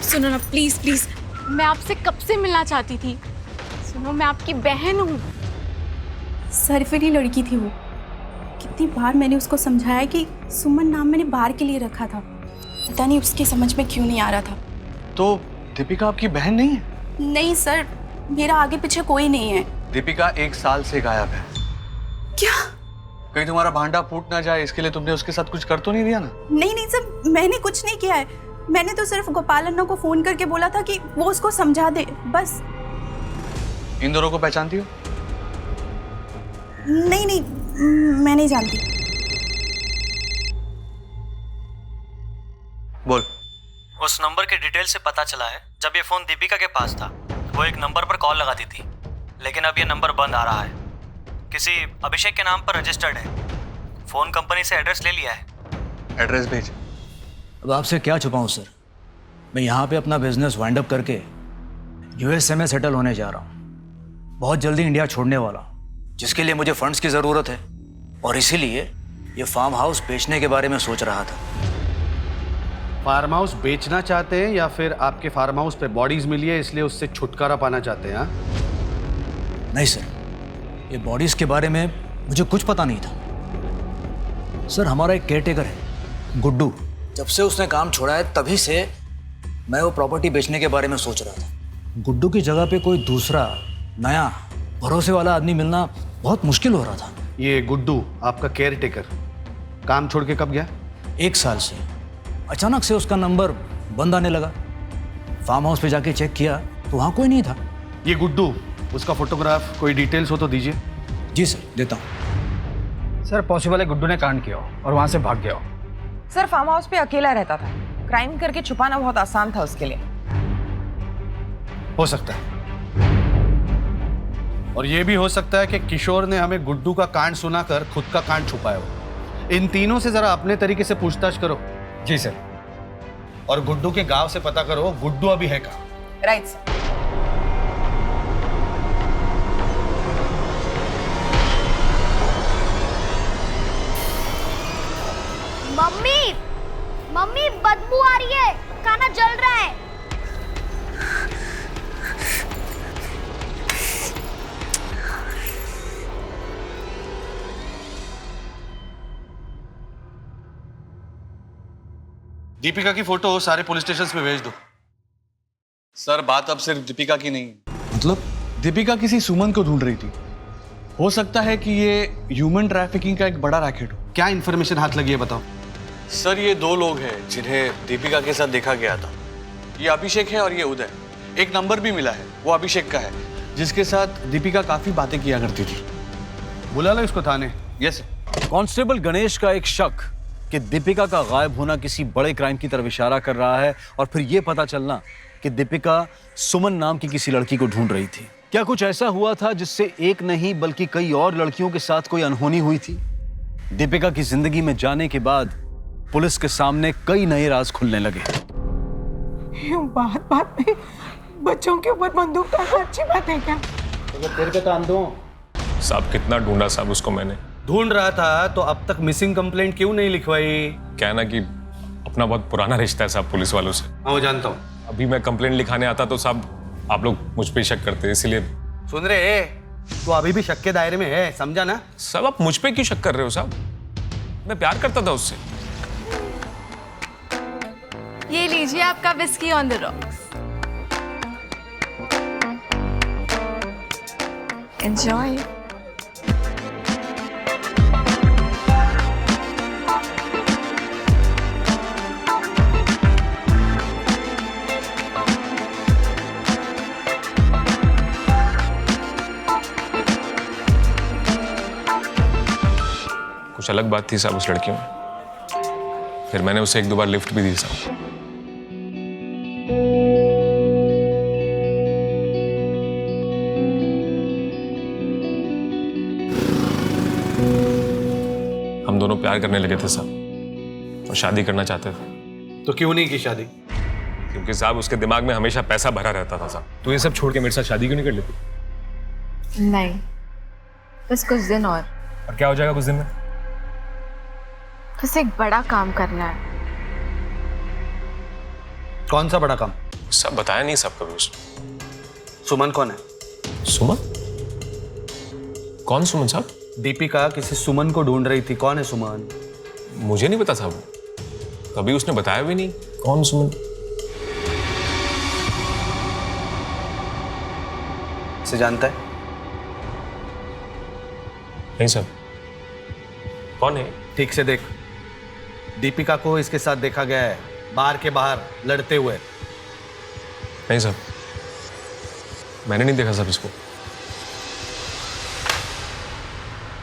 सुनो ना प्लीज प्लीज, मैं आपसे कब से मिलना चाहती थी। सुनो, मैं आपकी बहन हूँ।
सरफिरी लड़की थी वो। कितनी बार मैंने उसको समझाया कि सुमन नाम मैंने बाहर के लिए रखा था, पता नहीं उसकी समझ में क्यों नहीं आ रहा था।
तो दीपिका आपकी बहन नहीं है?
नहीं सर, मेरा आगे पीछे कोई नहीं है।
दीपिका 1 साल से गायब है।
क्या?
कहीं तुम्हारा भांडा फूट ना जाए, इसके लिए तुमने उसके साथ कुछ कर तो नहीं दिया ना?
नहीं सर, मैंने कुछ नहीं किया है। मैंने तो सिर्फ गोपाल अन्ना को फोन करके बोला था कि वो उसको समझा दे, बस।
इन दोनों को पहचानती हो?
नहीं, मैं नहीं जानती।
बोल।
उस नंबर के डिटेल से पता चला है, जब ये फोन दीपिका के पास था वो एक नंबर पर कॉल लगाती थी, लेकिन अब ये नंबर बंद आ रहा है। किसी अभिषेक के नाम पर रजिस्टर्ड है। फोन कंपनी से एड्रेस ले लिया है।
एड्रेस भेज।
अब आपसे क्या छुपाऊं सर, मैं यहाँ पे अपना बिजनेस वाइंड अप करके यूएसए में सेटल होने जा रहा हूँ। बहुत जल्दी इंडिया छोड़ने वाला हूँ, जिसके लिए मुझे फंड्स की ज़रूरत है, और इसीलिए ये फार्म हाउस बेचने के बारे में सोच रहा था।
फार्म हाउस बेचना चाहते हैं या फिर आपके फार्म हाउस पे बॉडीज मिली है इसलिए उससे छुटकारा पाना चाहते हैं? हाँ?
नहीं सर, ये बॉडीज़ के बारे में मुझे कुछ पता नहीं था। सर हमारा एक केयरटेकर है गुड्डू, जब से उसने काम छोड़ा है तभी से मैं वो प्रॉपर्टी बेचने के बारे में सोच रहा था। गुड्डू की जगह पे कोई दूसरा नया भरोसे वाला आदमी मिलना बहुत मुश्किल हो रहा था।
ये गुड्डू आपका केयरटेकर काम छोड़ के कब गया?
1 साल से। अचानक से उसका नंबर बंद आने लगा। फार्म हाउस पे जाके चेक किया तो वहाँ कोई नहीं था।
ये गुड्डू, उसका फोटोग्राफ कोई डिटेल्स हो तो दीजिए।
जी सर, देता हूँ। सर पॉसिबल है गुड्डू ने कांड किया हो और वहाँ से भाग गया हो।
सर फार्म हाउस पे अकेला रहता था, क्राइम करके छुपाना बहुत आसान था उसके लिए।
हो सकता है, और ये भी हो सकता है कि किशोर ने हमें गुड्डू का कांड सुनाकर खुद का कांड छुपाया हो। इन तीनों से जरा अपने तरीके से पूछताछ करो।
जी सर।
और गुड्डू के गांव से पता करो गुड्डू अभी है कहाँ।
Right sir.
मम्मी बदबू आ रही है, खाना जल रहा है।
दीपिका की फोटो सारे पुलिस स्टेशन पे भेज दो। सर बात अब सिर्फ दीपिका की नहीं है।
मतलब?
दीपिका किसी सुमन को ढूंढ रही थी। हो सकता है कि ये ह्यूमन ट्रैफिकिंग का एक बड़ा रैकेट हो।
क्या इन्फॉर्मेशन हाथ लगी है बताओ।
सर ये 2 लोग हैं जिन्हें दीपिका के साथ देखा गया था। ये अभिषेक है और ये उदय। एक नंबर भी मिला है, वो अभिषेक का है, जिसके साथ दीपिका काफी बातें किया करती थी।
बुला लो इसको थाने।
यस।
कांस्टेबल गणेश का एक शक कि दीपिका का गायब होना किसी बड़े क्राइम की तरफ इशारा कर रहा है, और फिर यह पता चलना कि दीपिका सुमन नाम की किसी लड़की को ढूंढ रही थी। क्या कुछ ऐसा हुआ था जिससे एक नहीं बल्कि कई और लड़कियों के साथ कोई अनहोनी हुई थी? दीपिका की जिंदगी में जाने के बाद पुलिस के सामने कई नए राज खुलने लगे।
बात बात में बच्चों के ऊपर बंदूक उठाना अच्छी बात है क्या?
तो तेरे को काम दो।
साहब कितना ढूंढा साहब उसको मैंने।
ढूंढ रहा था तो अब तक मिसिंग कंप्लेंट क्यों नहीं लिखवाई?
क्या है ना कि अपना बहुत पुराना रिश्ता है साहब पुलिस वालों से।
हाँ जानता हूँ।
अभी मैं कंप्लेंट लिखाने आता तो साहब आप लोग मुझ पे शक करते, इसीलिए।
सुन रहे, तो अभी भी शक के दायरे में है, समझा ना?
साहब आप मुझ पे क्यों शक कर रहे हो साहब? मैं प्यार करता था उससे।
ये लीजिए आपका whisky on the rocks. Enjoy.
कुछ अलग बात थी साहब उस लड़की में।
फिर मैंने उसे 1-2 बार लिफ्ट भी दी साहब। हम दोनों प्यार करने लगे थे साहब और शादी करना चाहते थे।
तो क्यों नहीं की शादी?
क्योंकि साहब उसके दिमाग में हमेशा पैसा भरा रहता था साहब। तो ये सब छोड़ के मेरे साथ शादी क्यों नहीं कर लेती?
नहीं, बस कुछ दिन और
क्या हो जाएगा कुछ दिन में?
बस एक बड़ा काम करना है।
कौन सा बड़ा काम?
सब बताया नहीं सब कभी उसने।
सुमन कौन है?
सुमन? कौन सुमन साहब?
दीपिका किसी सुमन को ढूंढ रही थी। कौन है सुमन?
मुझे नहीं पता साहब, कभी उसने बताया भी नहीं कौन सुमन।
से जानता है?
नहीं साहब। कौन है?
ठीक से देख, दीपिका को इसके साथ देखा गया है बार के बाहर लड़ते हुए।
नहीं साहब, मैंने नहीं देखा साहब इसको।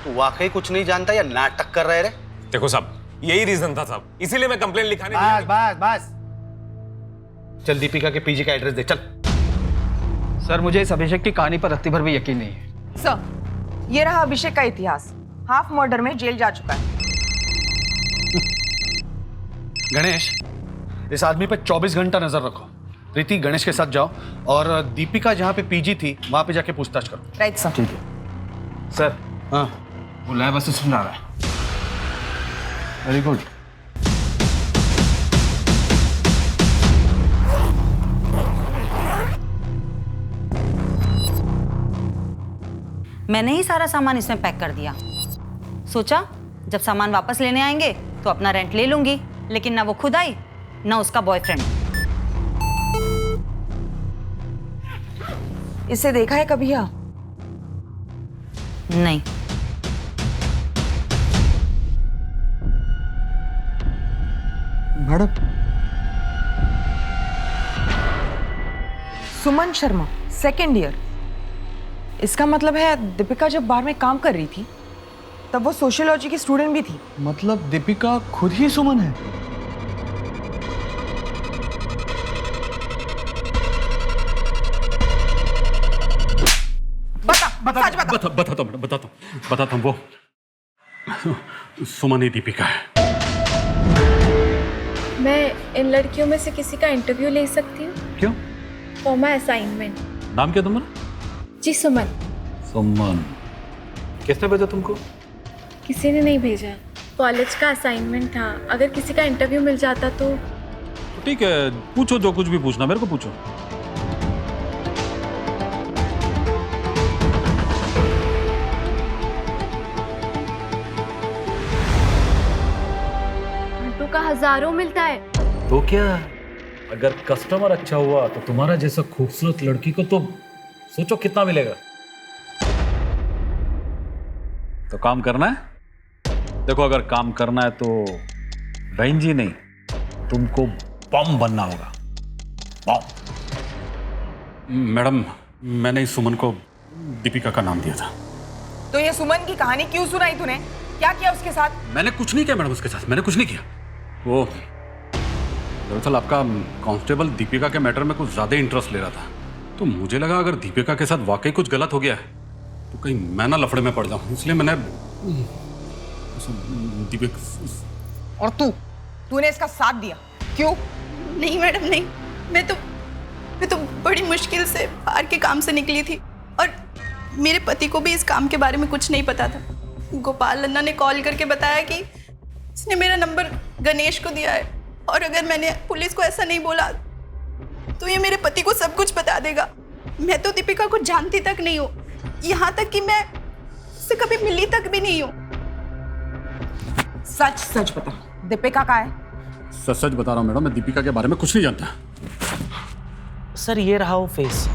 तू वाकई कुछ नहीं जानता या नाटक कर रहे रे?
देखो साहब, यही रीजन था साहब, इसीलिए मैं कंप्लेंट लिखाने
बस चल दीपिका के पीजी का एड्रेस दे चल।
सर, मुझे इस अभिषेक की कहानी पर रत्ती भर भी यकीन नहीं है।
सर, ये रहा अभिषेक का इतिहास। हाफ मर्डर में जेल जा चुका है।
गणेश, इस आदमी पे 24 घंटा नजर रखो। प्रीति, गणेश के साथ जाओ और दीपिका जहाँ पे पीजी थी वहां पे जाके पूछताछ करो।
Right sir.
ठीक है
सर।
हाँ,
वो लैब असिस्टेंट आ रहा है। Very good.
मैंने ही सारा सामान इसमें पैक कर दिया। सोचा जब सामान वापस लेने आएंगे तो अपना रेंट ले लूंगी, लेकिन ना वो खुद आई ना उसका बॉयफ्रेंड।
इसे देखा है कभी? हाँ,
नहीं।
Madam,
Suman Sharma, 2nd year. इसका मतलब है दीपिका जब बार में काम कर रही थी तब वो सोशियोलॉजी की स्टूडेंट भी थी।
मतलब दीपिका खुद ही सुमन है?
बताता हूँ वो सुमन ही दीपिका है।
मैं इन लड़कियों में से किसी का इंटरव्यू ले सकती हूँ?
क्यों?
For my assignment.
नाम क्या तुम्हारा?
जी, सुमन।
सुमन। किसने भेजा तुमको?
किसी ने नहीं भेजा, कॉलेज का असाइनमेंट था। अगर किसी का इंटरव्यू मिल जाता तो।
ठीक है, पूछो जो कुछ भी पूछना, मेरे को पूछो।
घंटों का हजारों मिलता है।
तो क्या, अगर कस्टमर अच्छा हुआ तो तुम्हारा जैसा खूबसूरत लड़की को तो सोचो कितना मिलेगा। तो काम करना है? देखो, अगर काम करना है तो बहन जी नहीं, तुमको बम बनना होगा। बम। मैडम, मैंने इस सुमन को दीपिका का नाम दिया था।
तो ये सुमन की कहानी क्यों सुनाई तूने? क्या किया उसके साथ?
मैंने कुछ नहीं किया मैडम उसके साथ, मैंने कुछ नहीं किया। वो दरअसल आपका कांस्टेबल दीपिका के मैटर में कुछ ज्यादा इंटरेस्ट ले रहा था, तो मुझे लगा अगर दीपिका के साथ वाकई कुछ गलत हो गया है तो कहीं मैं ना लफड़े में पड़ जाऊं, इसलिए मैंने दीपिका।
और तूने इसका साथ दिया क्यों?
नहीं मैडम, नहीं। मैं तो बड़ी मुश्किल से बाहर के काम से निकली थी और मेरे पति को भी इस काम के बारे में कुछ नहीं पता था। गोपाल अन्ना ने कॉल करके बताया कि उसने मेरा नंबर गणेश को दिया है और अगर मैंने पुलिस को ऐसा नहीं बोला तो ये मेरे पति को सब कुछ बता देगा। मैं तो दीपिका को जानती तक नहीं हूँ, यहाँ तक कि मैं उससे कभी मिली तक भी नहीं हूँ।
सच सच बता, दीपिका का है?
सच सच बता रहा हूँ मैडम, मैं दीपिका के बारे में कुछ नहीं जानता।
सर, ये रहा वो फेस।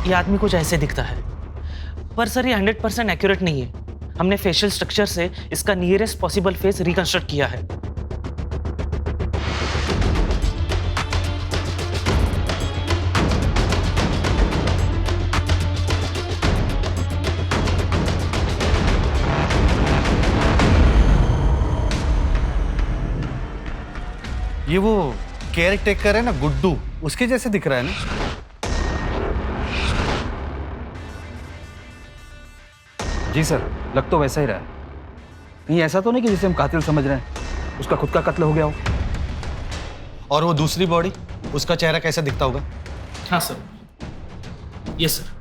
ये आदमी कुछ ऐसे दिखता है, पर सर ये 100% एक्यूरेट नहीं है। हमने फेशियल स्ट्रक्चर से इसका नियरेस्ट पॉसिबल फेस रिकंस्ट्रक्ट किया है।
ये वो केयर टेकर है ना गुड्डू, उसके जैसे दिख रहा है ना।
जी सर, लग तो वैसा ही रहा है। कहीं ऐसा तो नहीं कि जिसे हम कातिल समझ रहे हैं उसका खुद का कत्ल हो गया हो।
और वो दूसरी बॉडी, उसका चेहरा कैसा दिखता होगा?
हाँ सर, यस सर।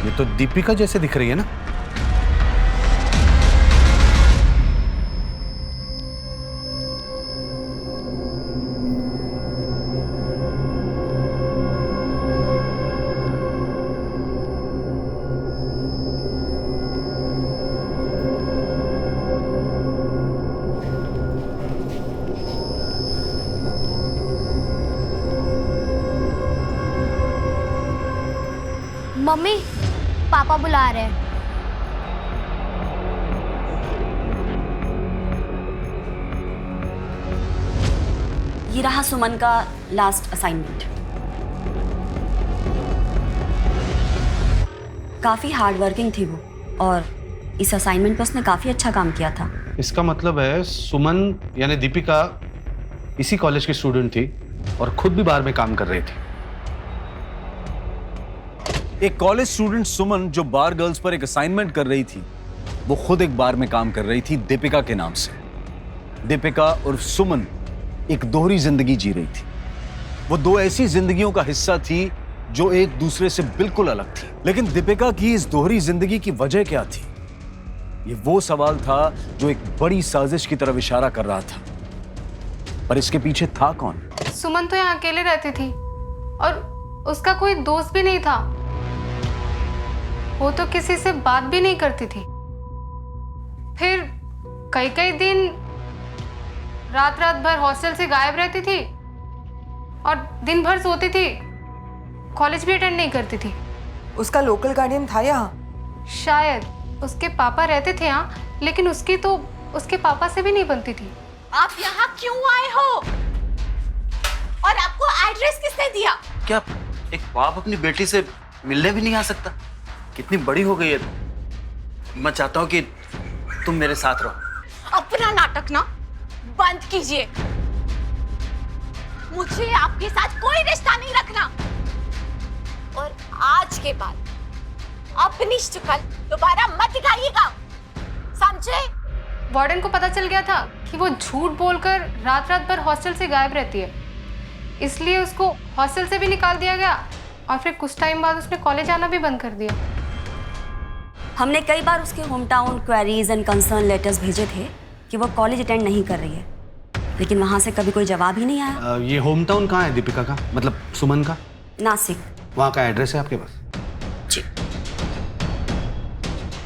ये तो दीपिका जैसे दिख रही है ना।
मम्मी, पापा बुला रहे हैं।
ये रहा सुमन का लास्ट असाइनमेंट। काफी हार्ड वर्किंग थी वो, और इस असाइनमेंट पर उसने काफी अच्छा काम किया था।
इसका मतलब है सुमन यानी दीपिका इसी कॉलेज की स्टूडेंट थी और खुद भी बाहर में काम कर रही थी।
एक कॉलेज स्टूडेंट सुमन जो बार गर्ल्स पर एक असाइनमेंट कर रही थी, वो खुद एक बार में काम कर रही थी दीपिका के नाम से। दीपिका और सुमन एक दोहरी जिंदगी जी रही थी। वो दो ऐसी जिंदगियों का हिस्सा थी जो एक दूसरे से बिल्कुल अलग थी। लेकिन दीपिका की इस दोहरी जिंदगी की वजह क्या थी? ये वो सवाल था जो एक बड़ी साजिश की तरफ इशारा कर रहा था। पर इसके पीछे था कौन?
सुमन तो यहाँ अकेले रहती थी और उसका कोई दोस्त भी नहीं था। वो तो किसी से बात भी नहीं करती थी। फिर कई कई दिन रात रात भर हॉस्टल से गायब रहती थी और दिन भर सोती थी, कॉलेज भी अटेंड नहीं करती थी।
उसका लोकल गार्डियन था यहाँ?
शायद उसके पापा रहते थे यहाँ, लेकिन उसकी तो उसके पापा से भी नहीं बनती थी।
आप यहाँ क्यों आए हो? और आपको एड्रेस किसने दिया?
क्या एक बाप अपनी बेटी से मिलने भी नहीं आ सकता? कितनी बड़ी हो गई है। मैं चाहता हूँ कि तुम मेरे साथ रहो।
अपना नाटक ना बंद कीजिए। मुझे आपके साथ कोई रिश्ता नहीं रखना, और आज के बाद अपनी शक्ल दोबारा मत दिखाइएगा, समझे?
वार्डन को पता चल गया था कि वो झूठ बोलकर रात रात भर हॉस्टल से गायब रहती है, इसलिए उसको हॉस्टल से भी निकाल दिया गया और फिर कुछ टाइम बाद उसने कॉलेज आना भी बंद कर दिया।
हमने कई बार उसके home town queries and concern letters भेजे थे कि वो कॉलेज अटेंड नहीं कर रही है, लेकिन वहां से कभी कोई जवाब ही नहीं आया।
ये होम टाउन कहाँ है दीपिका का, मतलब सुमन का?
नासिक।
वहाँ का एड्रेस है आपके पास?
जी।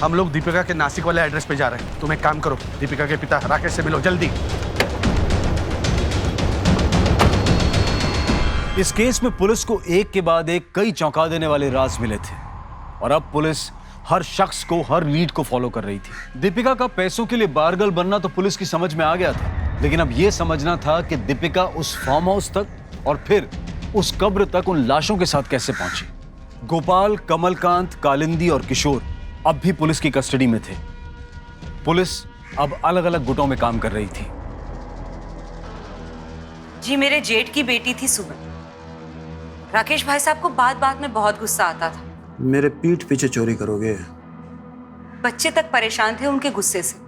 हम लोग दीपिका के नासिक वाले एड्रेस पे जा रहे हैं। तुम एक काम करो, दीपिका के पिता राकेश से मिलो जल्दी।
इस केस में पुलिस को एक के बाद एक कई चौंका देने वाले राज मिले थे, और अब पुलिस हर शख्स को, हर लीड को फॉलो कर रही थी। दीपिका का पैसों के लिए बारगर्ल बनना तो पुलिस की समझ में आ गया था, लेकिन अब यह समझना था कि दीपिका उस फार्म हाउस तक और फिर उस कब्र तक उन लाशों के साथ कैसे पहुंची। गोपाल, कमलकांत, कालिंदी और किशोर अब भी पुलिस की कस्टडी में थे। पुलिस अब अलग अलग गुटों में काम कर रही थी।
जी, मेरे जेठ की बेटी थी सुमन। राकेश भाई साहब को बात बात में बहुत गुस्सा आता था।
मेरे पीठ पीछे चोरी करोगे?
बच्चे तक परेशान थे उनके गुस्से से।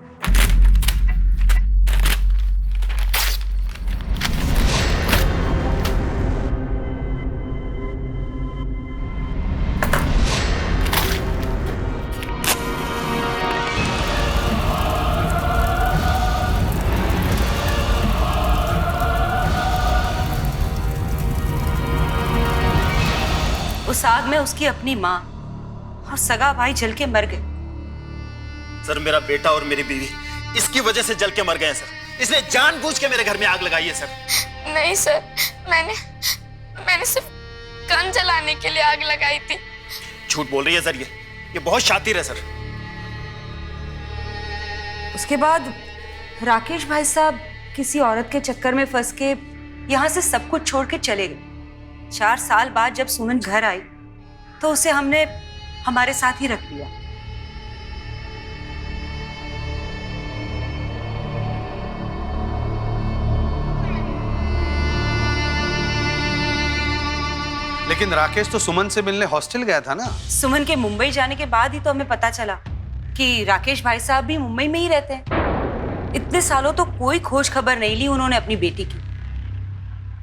उस आग में उसकी अपनी माँ और सगा भाई जल के मर गए।
सर, मेरा बेटा और मेरी बीवी इसकी वजह से जल के मर गए सर। इसने जानबूझ के मेरे घर में आग लगाई है सर।
नहीं सर, मैंने सिर्फ गन जलाने के लिए आग लगाई थी।
झूठ बोल रही है सर, ये बहुत शातिर है सर।
उसके बाद राकेश भाई साहब किसी औरत के चक्कर में फंस के यहाँ से सब कुछ छोड़ के चले गए। 4 साल बाद जब सुमन घर आई तो उसे हमने हमारे साथ ही रख लिया।
लेकिन राकेश तो सुमन से मिलने हॉस्टल गया था ना।
सुमन के मुंबई जाने के बाद ही तो हमें पता चला कि राकेश भाई साहब भी मुंबई में ही रहते हैं। इतने सालों तो कोई खोज खबर नहीं ली उन्होंने अपनी बेटी की।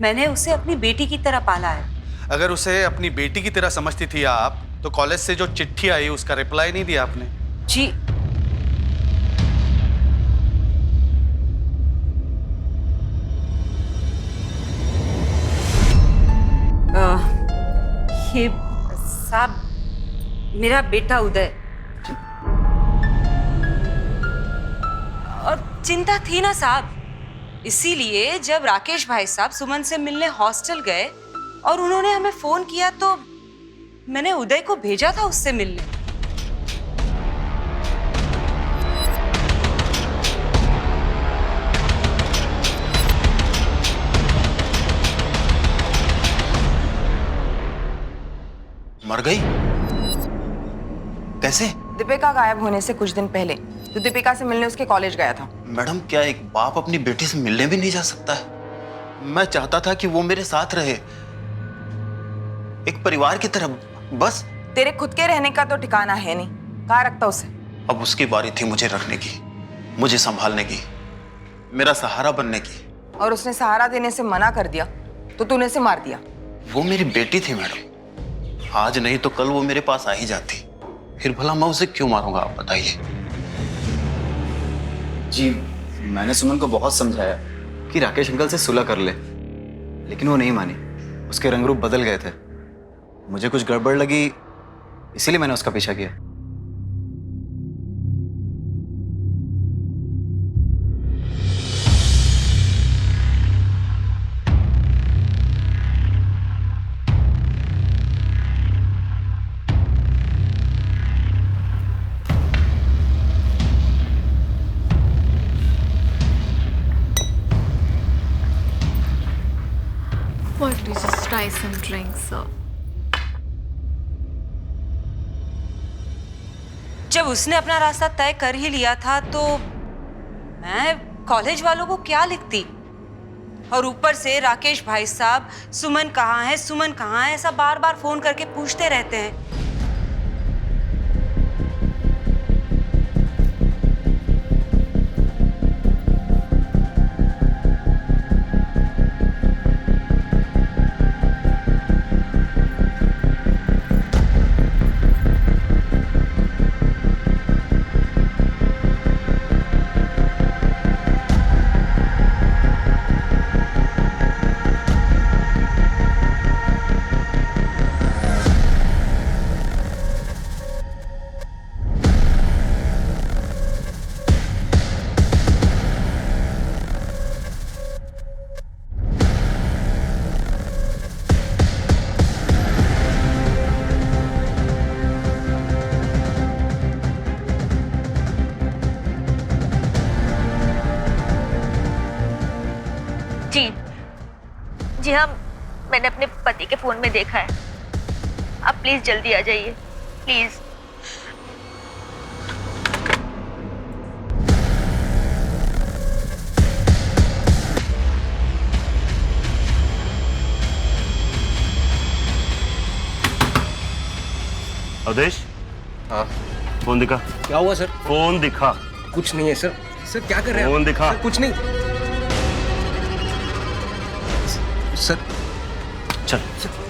मैंने उसे अपनी बेटी की तरह पाला है।
अगर उसे अपनी बेटी की तरह समझती थी आप, तो कॉलेज से जो चिट्ठी आई उसका रिप्लाई नहीं दिया आपने।
जी ये साहब मेरा बेटा उदय। और चिंता थी ना साहब, इसीलिए जब राकेश भाई साहब सुमन से मिलने हॉस्टल गए और उन्होंने हमें फोन किया तो मैंने उदय को भेजा था उससे मिलने।
मर गई? कैसे?
दीपिका गायब होने से कुछ दिन पहले तो दीपिका से मिलने उसके कॉलेज गया था।
मैडम, क्या एक बाप अपनी बेटी से मिलने भी नहीं जा सकता है? मैं चाहता था कि वो मेरे साथ रहे, एक परिवार की तरह। बस
तेरे खुद के रहने का तो ठिकाना है नहीं, कहाँ रखता उसे?
अब उसकी बारी थी मुझे रखने की, मुझे संभालने की, मेरा सहारा बनने की।
और उसने सहारा देने से मना कर दिया तो तूने उसे मार दिया।
वो मेरी बेटी थी मैडम, आज नहीं तो कल वो मेरे पास आ ही जाती। फिर भला मैं उसे क्यों मारूंगा, आप बताइए।
जी, मैंने सुमन को बहुत समझाया कि राकेश अंकल से सुलह कर ले, लेकिन वो नहीं मानी। उसके रंग रूप बदल गए थे। मुझे कुछ गड़बड़ लगी, इसीलिए मैंने उसका पीछा किया।
Why don't you just try some drinks, sir?
जब उसने अपना रास्ता तय कर ही लिया था तो मैं कॉलेज वालों को क्या लिखती? और ऊपर से राकेश भाई साहब सुमन कहाँ है, सुमन कहाँ है, ऐसा बार बार फोन करके पूछते रहते हैं।
जी हाँ, मैंने अपने पति के फोन में देखा है। आप प्लीज जल्दी आ जाइए, प्लीज।
अवधेश,
हाँ
फोन दिखा।
क्या हुआ सर?
फोन दिखा।
कुछ नहीं है सर। सर क्या कर रहे हैं?
फोन दिखा।
सर, कुछ नहीं। सर
चल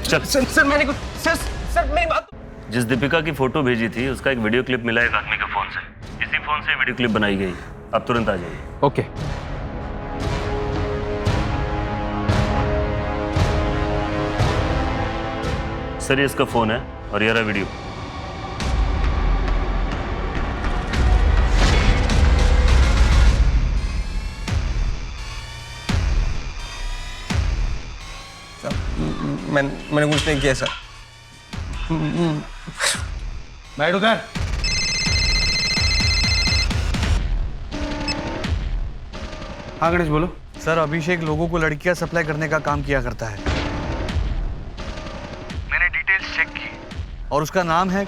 चल।
सर मैंने कुछ सर मेरी बात।
जिस दीपिका की फोटो भेजी थी उसका एक वीडियो क्लिप मिला एक आदमी के फोन से। इसी फोन से वीडियो क्लिप बनाई गई। आप तुरंत आ जाइए।
ओके।
सर ये इसका फोन है और ये रहा वीडियो।
मैंने कुछ नहीं किया सर।
बैठ उधर। हाँ गणेश बोलो।
सर अभिषेक लोगों को लड़कियां सप्लाई करने का काम किया करता है। मैंने डिटेल्स चेक की और उसका नाम है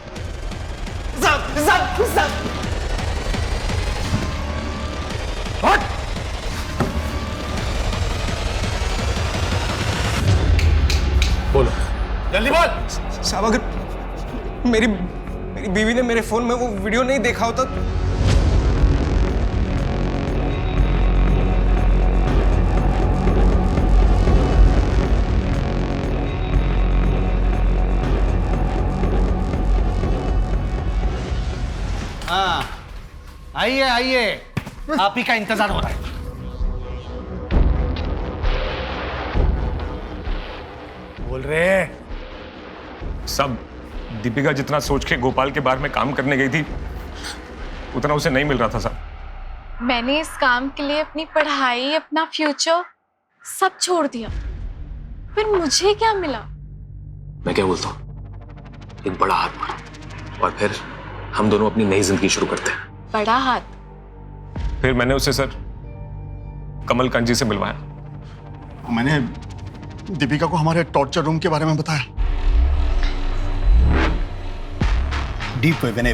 बोलो।
जल्दी बोल। साहब अगर मेरी बीवी ने मेरे फोन में वो वीडियो नहीं देखा होता
हाँ आइए आइए, आप ही का इंतजार हो रहा है। बोल रहे
सब दीपिका जितना सोच के गोपाल के बारे में काम करने गई थी उतना उसे नहीं मिल रहा था साहब।
मैंने इस काम के लिए अपनी पढ़ाई, अपना फ्यूचर सब छोड़ दिया, फिर मुझे क्या मिला?
मैं क्या बोलता हूँ, एक बड़ा हाथ मारो और फिर हम दोनों अपनी नई जिंदगी शुरू करते हैं।
बड़ा हाथ?
फिर मैंने उसे सर कमल कांत जी से मिलवाया।
मैंने दीपिका को हमारे टॉर्चर रूम के बारे में बताया। डीप वेब यानी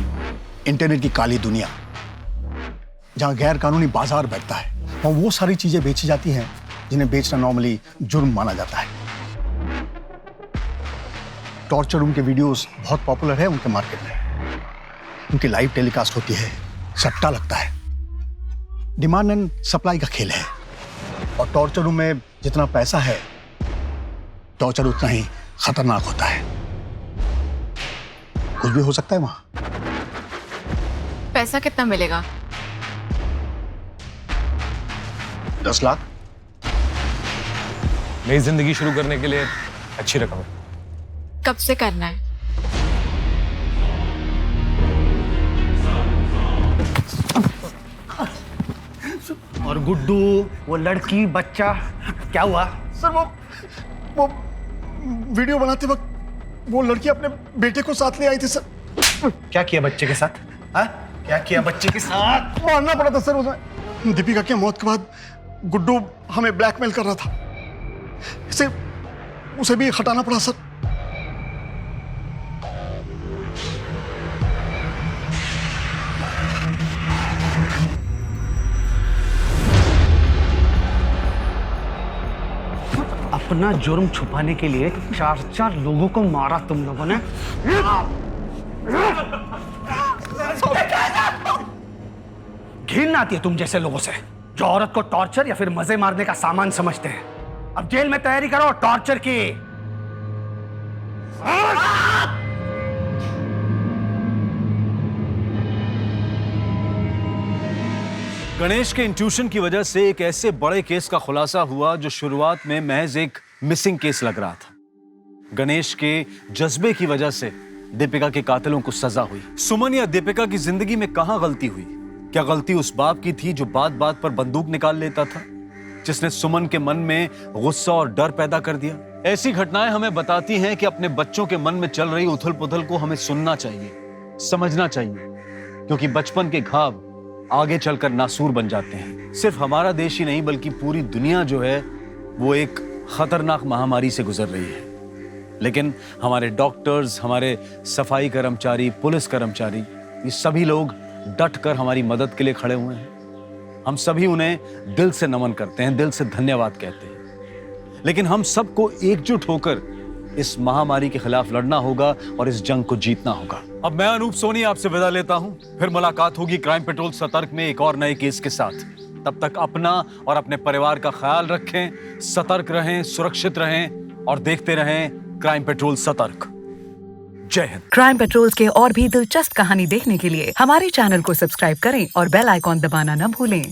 इंटरनेट की काली दुनिया, जहां गैर कानूनी बाजार बैठता है और वो सारी चीजें बेची जाती हैं जिन्हें बेचना नॉर्मली जुर्म माना जाता है। टॉर्चर रूम के वीडियोस बहुत पॉपुलर है उनके मार्केट में। उनकी लाइव टेलीकास्ट होती है, सट्टा लगता है, डिमांड एंड सप्लाई का खेल है। और टॉर्चर रूम में जितना पैसा है, टॉर्चर उतना ही खतरनाक होता है। कुछ भी हो सकता है वहां।
पैसा कितना मिलेगा?
10 लाख।
नई जिंदगी शुरू करने के लिए अच्छी रकम है।
कब से करना है?
और गुड्डू, वो लड़की, बच्चा, क्या हुआ?
सर वो वीडियो बनाते वक्त वो लड़की अपने बेटे को साथ ले आई थी सर।
क्या किया बच्चे के साथ? हाँ? क्या किया बच्चे के साथ?
मारना पड़ा था सर उसे। दीपिका की मौत के बाद गुड्डू हमें ब्लैकमेल कर रहा था, इसे उसे भी हटाना पड़ा सर।
अपना जुर्म छुपाने के लिए 4 लोगों को मारा तुम लोगों ने। घिन आती है तुम जैसे लोगों से जो औरत को टॉर्चर या फिर मजे मारने का सामान समझते हैं। अब जेल में तैयारी करो टॉर्चर की।
गणेश के इंट्यूशन की वजह से एक ऐसे बड़े केस का खुलासा हुआ जो शुरुआत में महज एक मिसिंग केस लग रहा था। गणेश के जज्बे की वजह से दीपिका के कातिलों को सजा हुई। सुमन या दीपिका की जिंदगी में कहां गलती हुई? क्या गलती उस बाप की थी जो बात बात पर बंदूक निकाल लेता था, जिसने सुमन के मन में गुस्सा और डर पैदा कर दिया? ऐसी घटनाएं हमें बताती हैं कि अपने बच्चों के मन में चल रही उथल पुथल को हमें सुनना चाहिए, समझना चाहिए, क्योंकि बचपन के घाव आगे चलकर नासूर बन जाते हैं। सिर्फ हमारा देश ही नहीं बल्कि पूरी दुनिया जो है वो एक खतरनाक महामारी से गुजर रही है। लेकिन हमारे डॉक्टर्स, हमारे सफाई कर्मचारी, पुलिस कर्मचारी, ये सभी लोग डट कर हमारी मदद के लिए खड़े हुए हैं। हम सभी उन्हें दिल से नमन करते हैं, दिल से धन्यवाद कहते हैं। लेकिन हम सबको एकजुट होकर इस महामारी के खिलाफ लड़ना होगा और इस जंग को जीतना होगा। अब मैं अनूप सोनी आपसे विदा लेता हूं। फिर मुलाकात होगी क्राइम पेट्रोल सतर्क में एक और नए केस के साथ। तब तक अपना और अपने परिवार का ख्याल रखें, सतर्क रहें, सुरक्षित रहें और देखते रहें क्राइम पेट्रोल सतर्क। जय हिंद।
क्राइम पेट्रोल के और भी दिलचस्प कहानी देखने के लिए हमारे चैनल को सब्सक्राइब करें और बेल आइकॉन दबाना न भूलें।